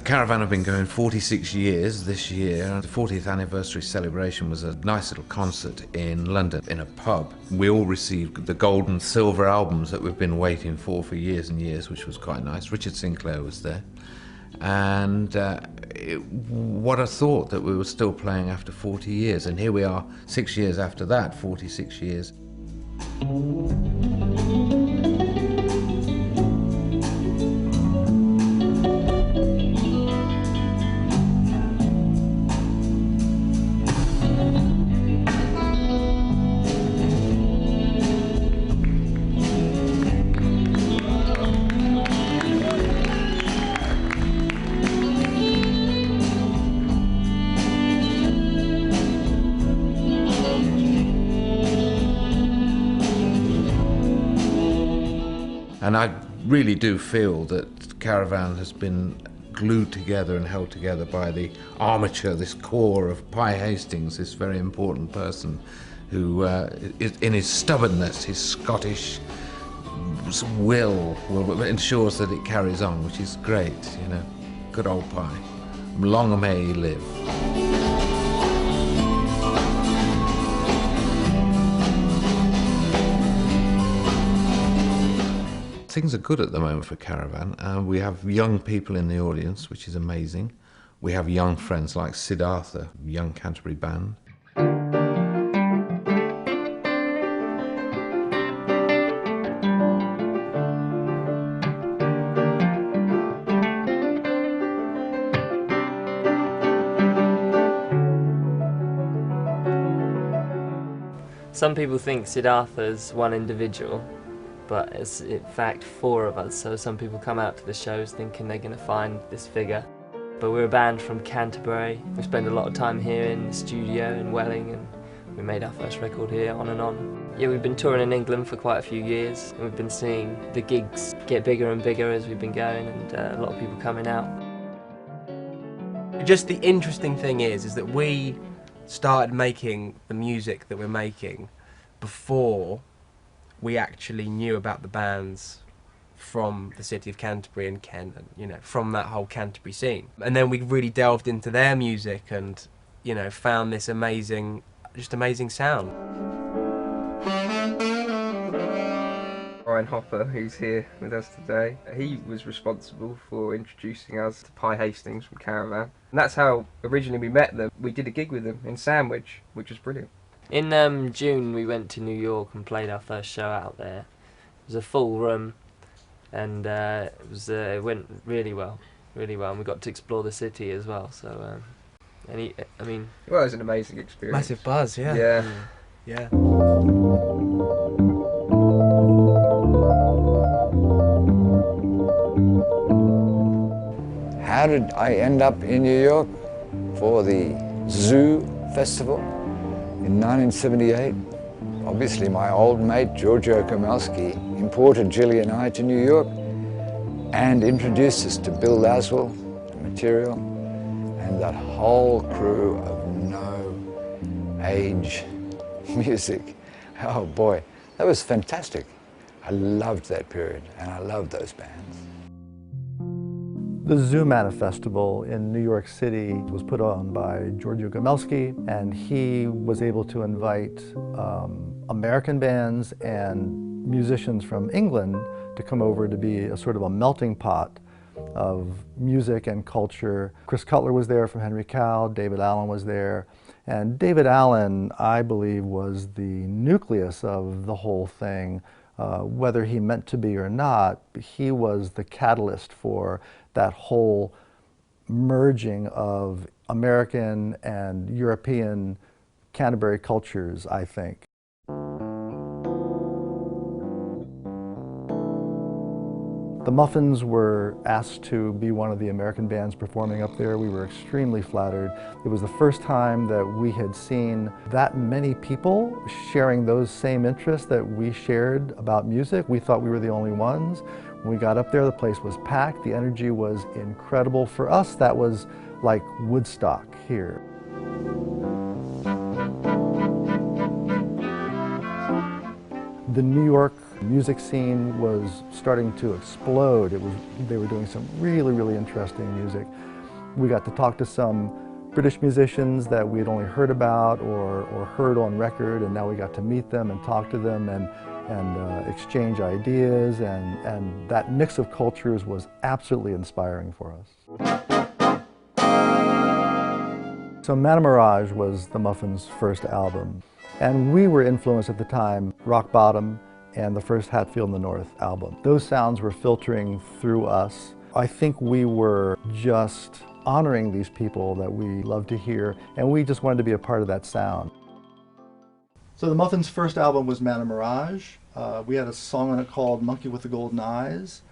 Caravan have been going 46 years this year. The 40th anniversary celebration was a nice little concert in London in a pub. We all received the gold and silver albums that we've been waiting for years and years, which was quite nice. Richard Sinclair was there. And what a thought that we were still playing after 40 years. And here we are 6 years after that, 46 years. And I really do feel that Caravan has been glued together and held together by the armature, this core of Pi Hastings, this very important person who, in his stubbornness, his Scottish will ensures that it carries on, which is great, you know. Good old Pi. Long may he live. Things are good at the moment for Caravan. We have young people in the audience, which is amazing. We have young friends like Siddhartha, young Canterbury band. Some people think Siddhartha's one individual, but it's in fact 4 of us, so some people come out to the shows thinking they're going to find this figure. But we're a band from Canterbury. We spend a lot of time here in the studio in Welling, and we made our first record here, On and On. Yeah, we've been touring in England for quite a few years, and we've been seeing the gigs get bigger and bigger as we've been going, and a lot of people coming out. Just the interesting thing is that we started making the music that we're making before we actually knew about the bands from the city of Canterbury and Kent, and, you know, from that whole Canterbury scene. And then we really delved into their music and, you know, found this amazing sound. Brian Hopper, who's here with us today, he was responsible for introducing us to Pi Hastings from Caravan. And that's how originally we met them. We did a gig with them in Sandwich, which was brilliant. In June we went to New York and played our first show out there. It was a full room, and it went really well, and we got to explore the city as well. So, well, it was an amazing experience. Massive buzz, yeah. Yeah. Yeah. How did I end up in New York for the Zoo Festival in 1978? Obviously, my old mate Giorgio Gomelski imported Jilly and I to New York and introduced us to Bill Laswell, Material, and that whole crew of no age music. Oh boy, that was fantastic. I loved that period, and I loved those bands. The Zoo Manifestival in New York City was put on by Giorgio Gomelski, and he was able to invite American bands and musicians from England to come over to be a sort of a melting pot of music and culture. Chris Cutler was there from Henry Cow, David Allen was there, and David Allen, I believe, was the nucleus of the whole thing. Whether he meant to be or not, he was the catalyst for that whole merging of American and European Canterbury cultures, I think. The Muffins were asked to be one of the American bands performing up there. We were extremely flattered. It was the first time that we had seen that many people sharing those same interests that we shared about music. We thought we were the only ones. When we got up there, the place was packed. The energy was incredible. For us, that was like Woodstock here. The New York music scene was starting to explode. They were doing some really, really interesting music. We got to talk to some British musicians that we had only heard about or heard on record, and now we got to meet them and talk to them and exchange ideas, and that mix of cultures was absolutely inspiring for us. So Manna Mirage was the Muffins' first album, and we were influenced at the time, Rock Bottom and the first Hatfield in the North album. Those sounds were filtering through us. I think we were just honoring these people that we love to hear, and we just wanted to be a part of that sound. So the Muffins' first album was Manna Mirage. We had a song on it called Monkey with the Golden Eyes.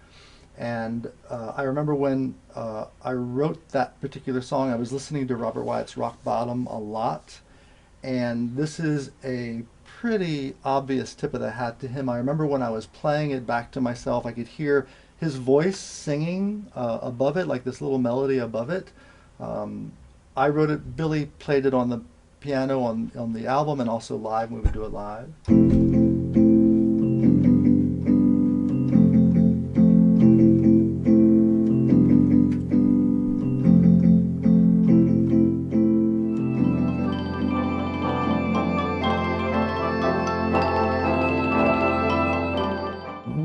And I remember when I wrote that particular song, I was listening to Robert Wyatt's Rock Bottom a lot. And this is a pretty obvious tip of the hat to him. I remember when I was playing it back to myself, I could hear his voice singing above it, like this little melody above it. I wrote it, Billy played it on the piano on the album and also live, we would do it live.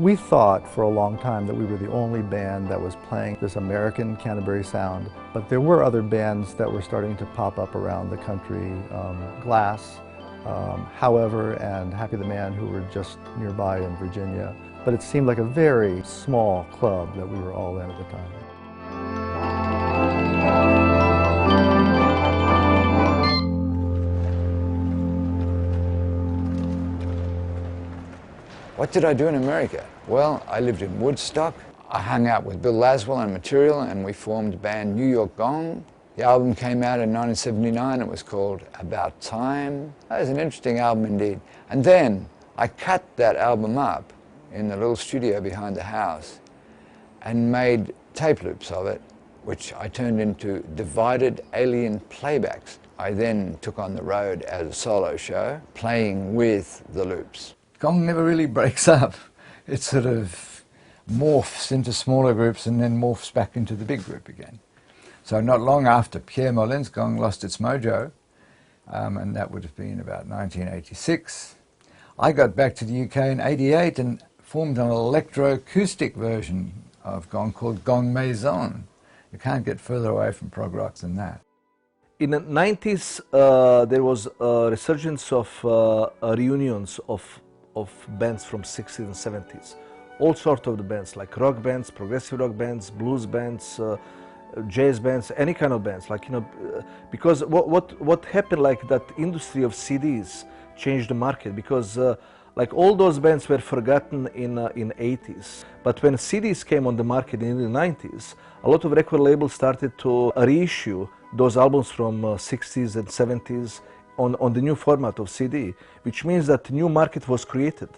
We thought for a long time that we were the only band that was playing this American Canterbury sound, but there were other bands that were starting to pop up around the country, Glass, However, and Happy the Man, who were just nearby in Virginia. But it seemed like a very small club that we were all in at the time. What did I do in America? Well, I lived in Woodstock. I hung out with Bill Laswell and Material, and we formed the band New York Gong. The album came out in 1979. It was called About Time. That was an interesting album indeed. And then I cut that album up in the little studio behind the house and made tape loops of it, which I turned into Divided Alien Playbacks. I then took on the road as a solo show, playing with the loops. Gong never really breaks up. It sort of morphs into smaller groups and then morphs back into the big group again. So not long after Pierre Molin's Gong lost its mojo, and that would have been about 1986, I got back to the UK in '88 and formed an electroacoustic version of Gong called Gong Maison. You can't get further away from prog rock than that. In the 90s, there was a resurgence of reunions of bands from 60s and 70s. All sorts of the bands, like rock bands, progressive rock bands, blues bands, jazz bands, any kind of bands. Like, you know, because what happened, like that industry of CDs changed the market, because like all those bands were forgotten in 80s. But when CDs came on the market in the 90s, a lot of record labels started to reissue those albums from 60s and 70s on the new format of CD, which means that a new market was created.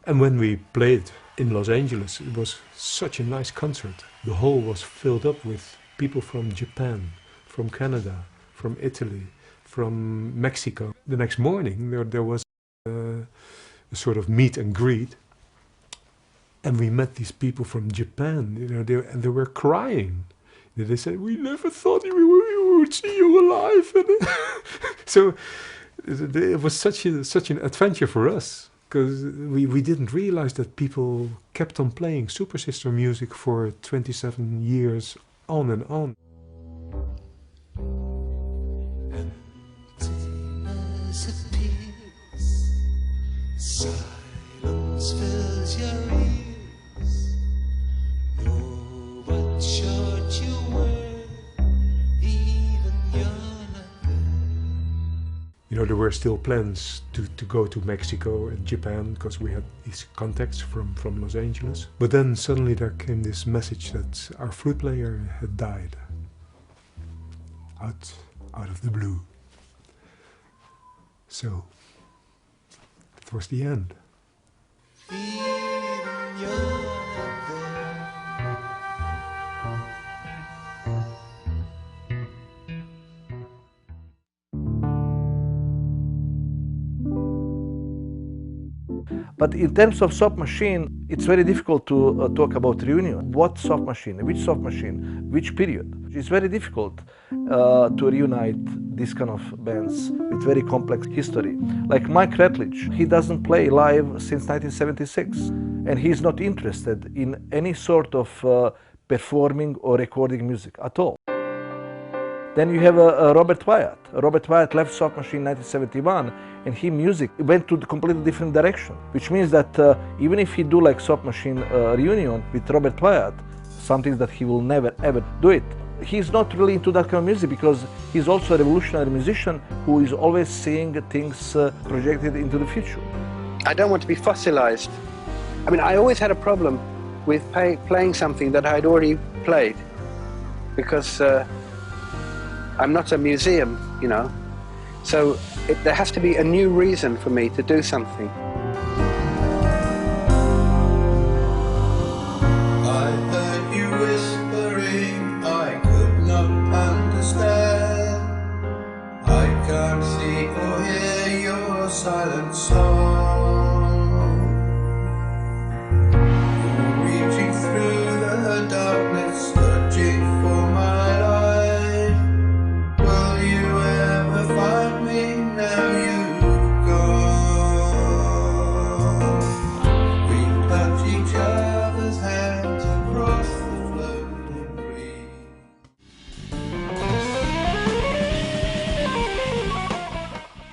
And when we played in Los Angeles, it was such a nice concert. The hall was filled up with people from Japan, from Canada, from Italy, from Mexico. The next morning there was a sort of meet and greet, and we met these people from Japan. You know, they were crying. They said, "We never thought we would see you alive." So it was such an adventure for us, because we didn't realize that people kept on playing Super Sister music for 27 years on and on. Emptiness appears, silence fills your ears. You're what short you were, even you're not there. You know, there were still plans to go to Mexico and Japan, because we had these contacts from Los Angeles. But then suddenly there came this message that our flute player had died. Out of the blue. So, it was the end. Even you're not there. But in terms of Soft Machine, it's very difficult to talk about reunion. What Soft Machine? Which Soft Machine? Which period? It's very difficult to reunite these kind of bands with very complex history. Like Mike Ratledge, he doesn't play live since 1976, and he's not interested in any sort of performing or recording music at all. Then you have Robert Wyatt. Robert Wyatt left Soft Machine in 1971, and his music went to a completely different direction, which means that even if he do like Soft Machine reunion with Robert Wyatt, something that he will never ever do it, he's not really into that kind of music, because he's also a revolutionary musician who is always seeing things projected into the future. I don't want to be fossilized. I mean, I always had a problem with playing something that I'd already played, because I'm not a museum, you know. So there has to be a new reason for me to do something. I heard you whispering, I could not understand. I can't see or hear your silent song. You're reaching through the darkness.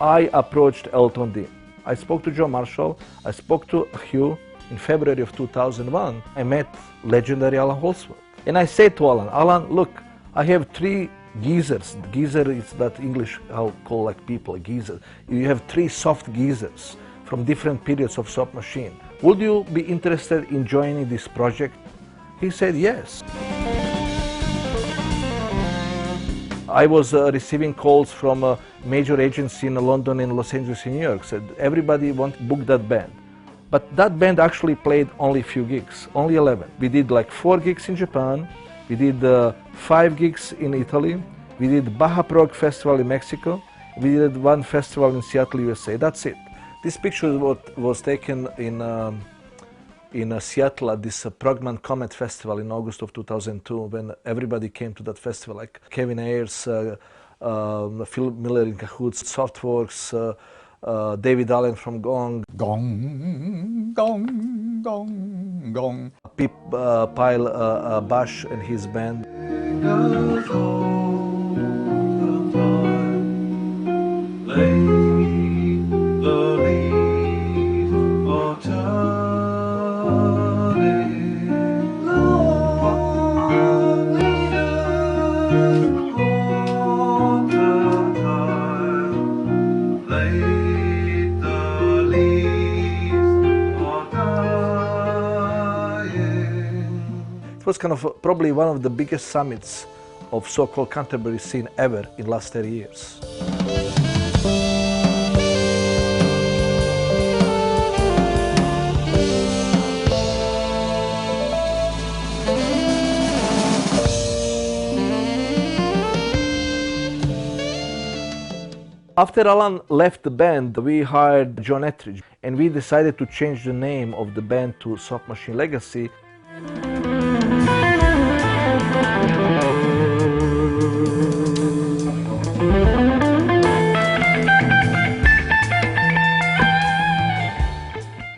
I approached Elton Dean. I spoke to Joe Marshall, I spoke to Hugh in February of 2001. I met legendary Alan Holdsworth. And I said to Alan, look, I have 3 geezers. Geezer is that English, how call like people, a geezer. You have 3 soft geezers from different periods of Soft Machine. Would you be interested in joining this project? He said yes. I was receiving calls from a major agency in London, in Los Angeles, in New York, said everybody wants to book that band. But that band actually played only a few gigs, only 11. We did like 4 gigs in Japan, we did 5 gigs in Italy, we did Baja Prog Festival in Mexico, we did 1 festival in Seattle, USA, that's it. This picture was taken in Seattle at this Progman Comet Festival in August of 2002, when everybody came to that festival, like Kevin Ayers, Phil Miller in Cahoots, Softworks, David Allen from Gong, Gong, Gong, Gong, Gong, Pip Pyle Bash and his band. It was kind of probably one of the biggest summits of so-called Canterbury scene ever in the last 30 years. After Alan left the band, we hired John Ettridge, and we decided to change the name of the band to Soft Machine Legacy.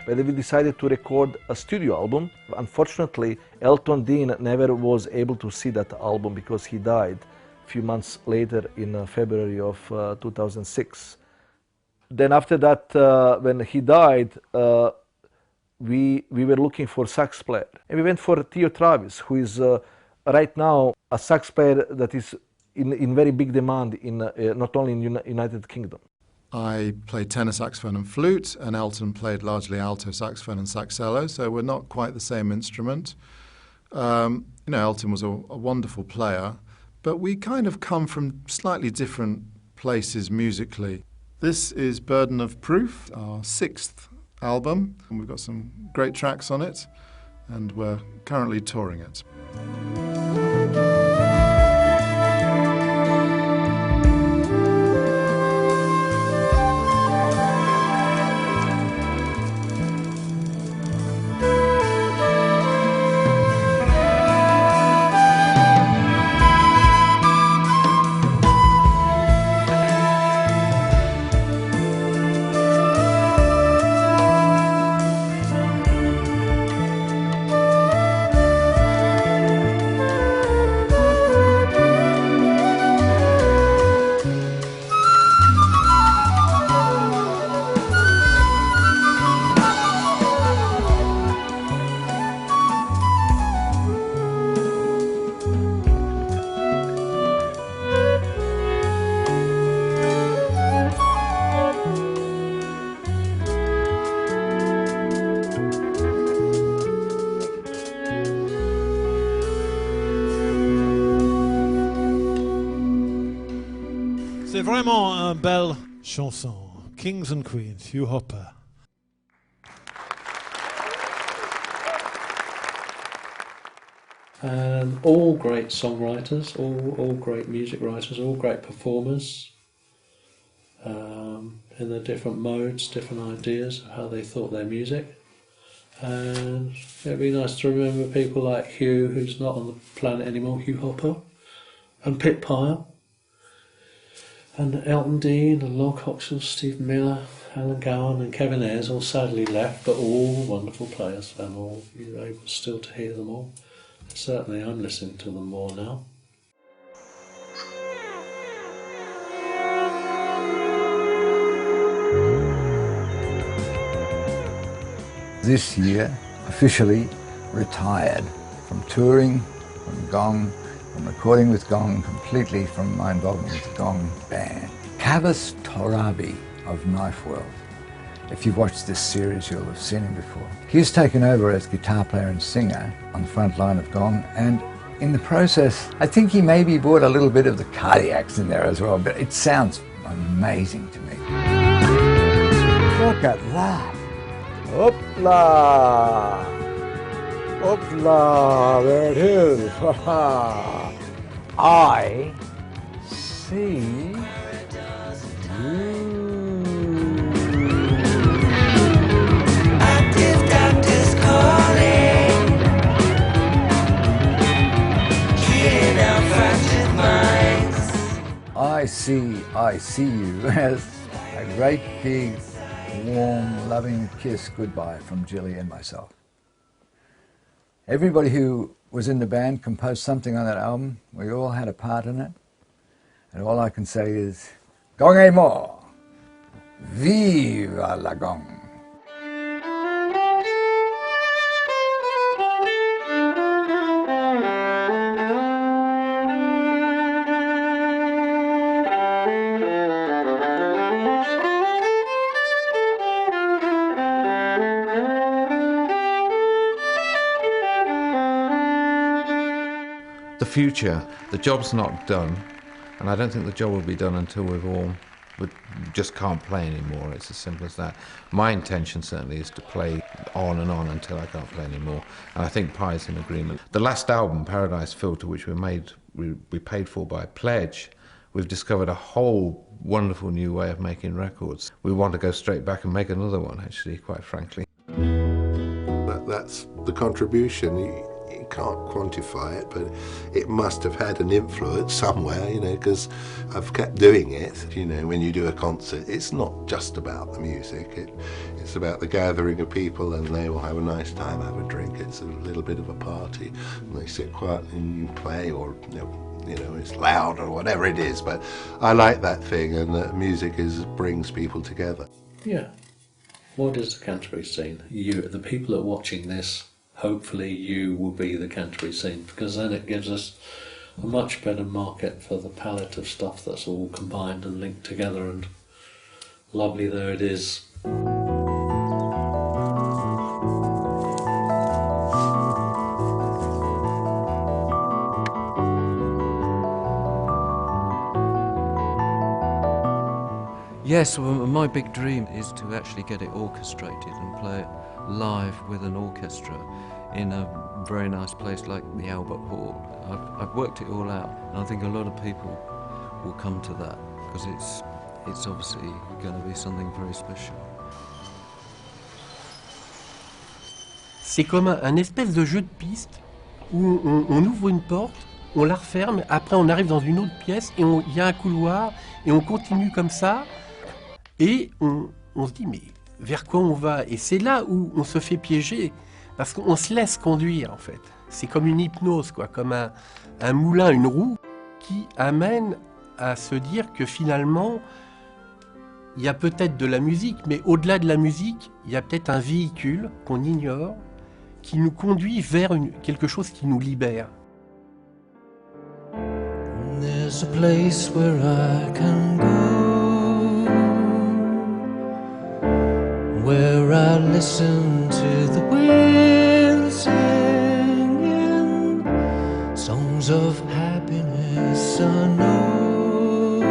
But we decided to record a studio album. Unfortunately, Elton Dean never was able to see that album because he died a few months later in February of 2006. Then after that, when he died, we were looking for a sax player. And we went for Theo Travis, who is right now a sax player that is in very big demand in not only in United Kingdom. I played tenor saxophone and flute, and Elton played largely alto saxophone and saxello, so we're not quite the same instrument. Elton was a wonderful player, but we kind of come from slightly different places musically. This is Burden of Proof, our 6th album, and we've got some great tracks on it, and we're currently touring it. C'est vraiment une belle chanson. Kings and Queens, Hugh Hopper. And all great songwriters, all great music writers, all great performers in their different modes, different ideas of how they thought their music. And it'd be nice to remember people like Hugh, who's not on the planet anymore, Hugh Hopper, and Pip Pyle, and Elton Dean, and Lord Coxhill, Steve Miller, Alan Gowan and Kevin Ayers all sadly left, but all wonderful players, and all you're able still to hear them all. Certainly I'm listening to them more now. this year officially retired from touring, from Gong, from recording with Gong, completely from my involvement with the Gong band. Kavas Torabi of Knife World. If you've watched this series, you'll have seen him before. He's taken over as guitar player and singer on the front line of Gong, and in the process, I think he maybe brought a little bit of the Cardiacs in there as well, but it sounds amazing to me. Look at that. Hoopla! Hoopla! There it is. I see you. Active doctors calling, healing our fractured minds. I see you as a great big, warm, loving kiss goodbye from Jilly and myself. Everybody who was in the band composed something on that album. We all had a part in it. And all I can say is, Gong est mort! Vive la Gong! The future, the job's not done, and I don't think the job will be done until we just can't play anymore. It's as simple as that. My intention certainly is to play on and on until I can't play anymore, and I think Pi's in agreement. The last album, Paradise Filter, which we paid for by pledge, we've discovered a whole wonderful new way of making records. We want to go straight back and make another one, actually, quite frankly. That's the contribution. You can't quantify it, but it must have had an influence somewhere, you know, because I've kept doing it. You know, when you do a concert, it's not just about the music, it's about the gathering of people, and they all have a nice time, have a drink, it's a little bit of a party, and they sit quietly and you play, or you know, it's loud or whatever it is, but I like that thing, and that music brings people together. Yeah. What is the Canterbury scene? You, the people that are watching this, hopefully you will be the Canterbury scene, because then it gives us a much better market for the palette of stuff that's all combined and linked together, and lovely there it is. Yes, well, my big dream is to actually get it orchestrated and play it live with an orchestra in a very nice place like the Albert Hall. I've worked it all out, and I think a lot of people will come to that, because it's obviously going to be something very special. C'est comme un espèce de jeu de piste où on ouvre une porte, on la referme, après on arrive dans une autre pièce et il y a un couloir et on continue comme ça. Et on se dit, mais vers quoi on va? Et c'est là où on se fait piéger, parce qu'on se laisse conduire, en fait. C'est comme une hypnose, quoi, comme un moulin, une roue, qui amène à se dire que finalement, il y a peut-être de la musique, mais au-delà de la musique, il y a peut-être un véhicule qu'on ignore, qui nous conduit vers quelque chose qui nous libère. There's a place where I can go, where I listen to the wind singing songs of happiness I know,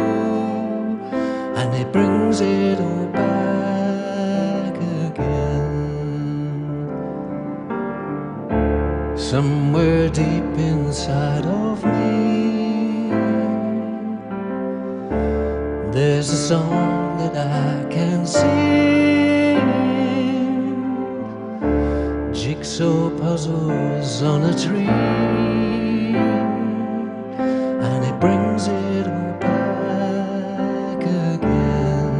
and it brings it all back again. Somewhere deep inside of me, there's a song that I can sing, jigsaw puzzles on a tree, and it brings it all back again.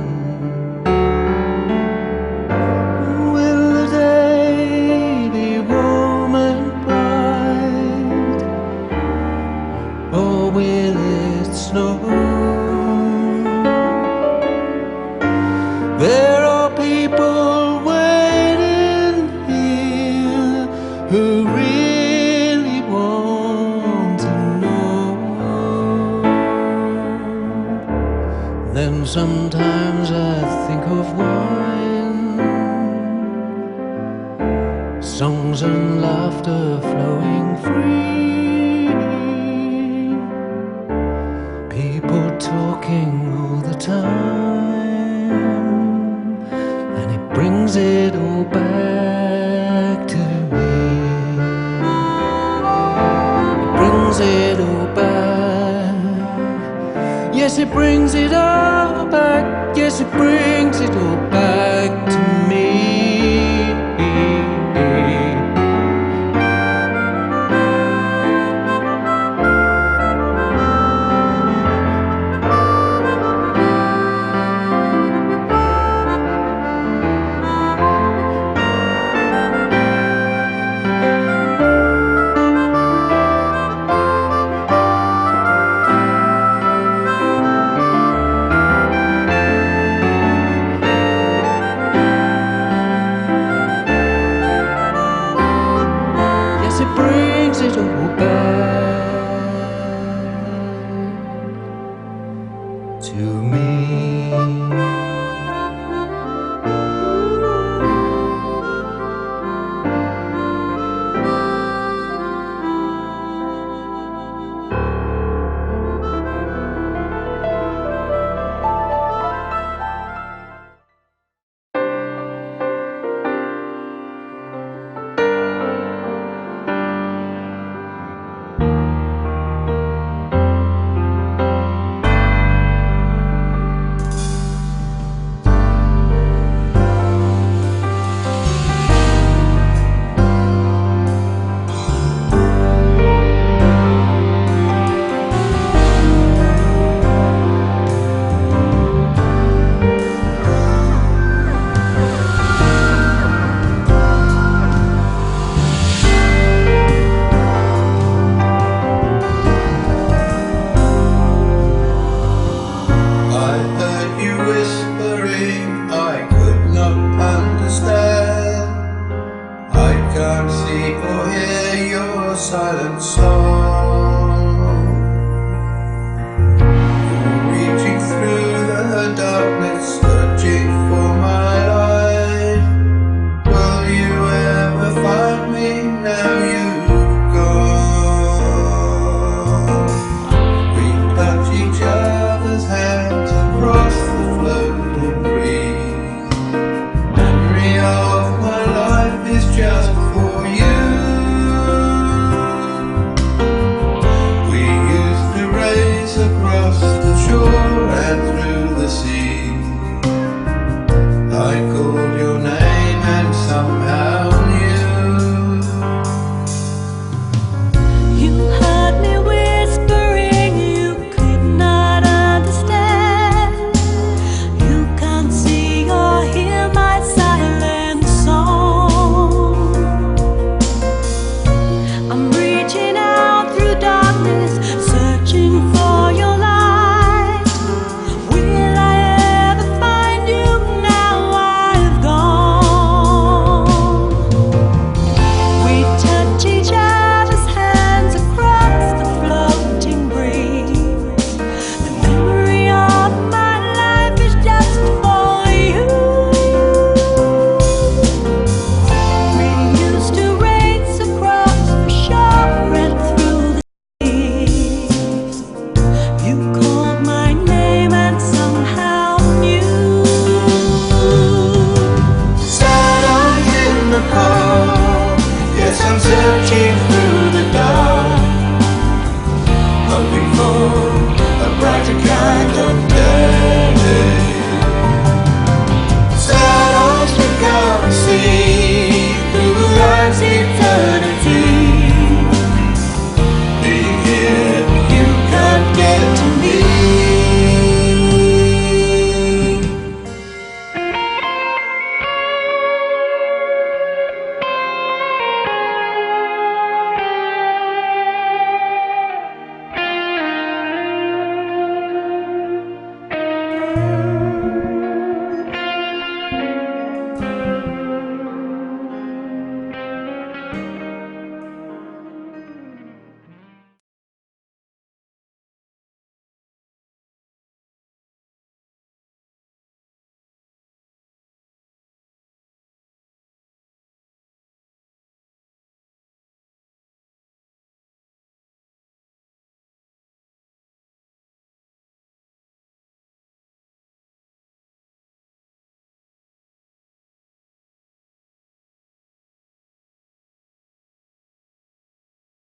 Will the day be warm and bright, or will it snow? There are people waiting here then sometimes I think of wine, songs and laughter flowing free, people talking all the time, and it brings it all back to me. It brings it all back. Yes, it brings it all back. Yes, it brings it all back to me. It brings it all back to me.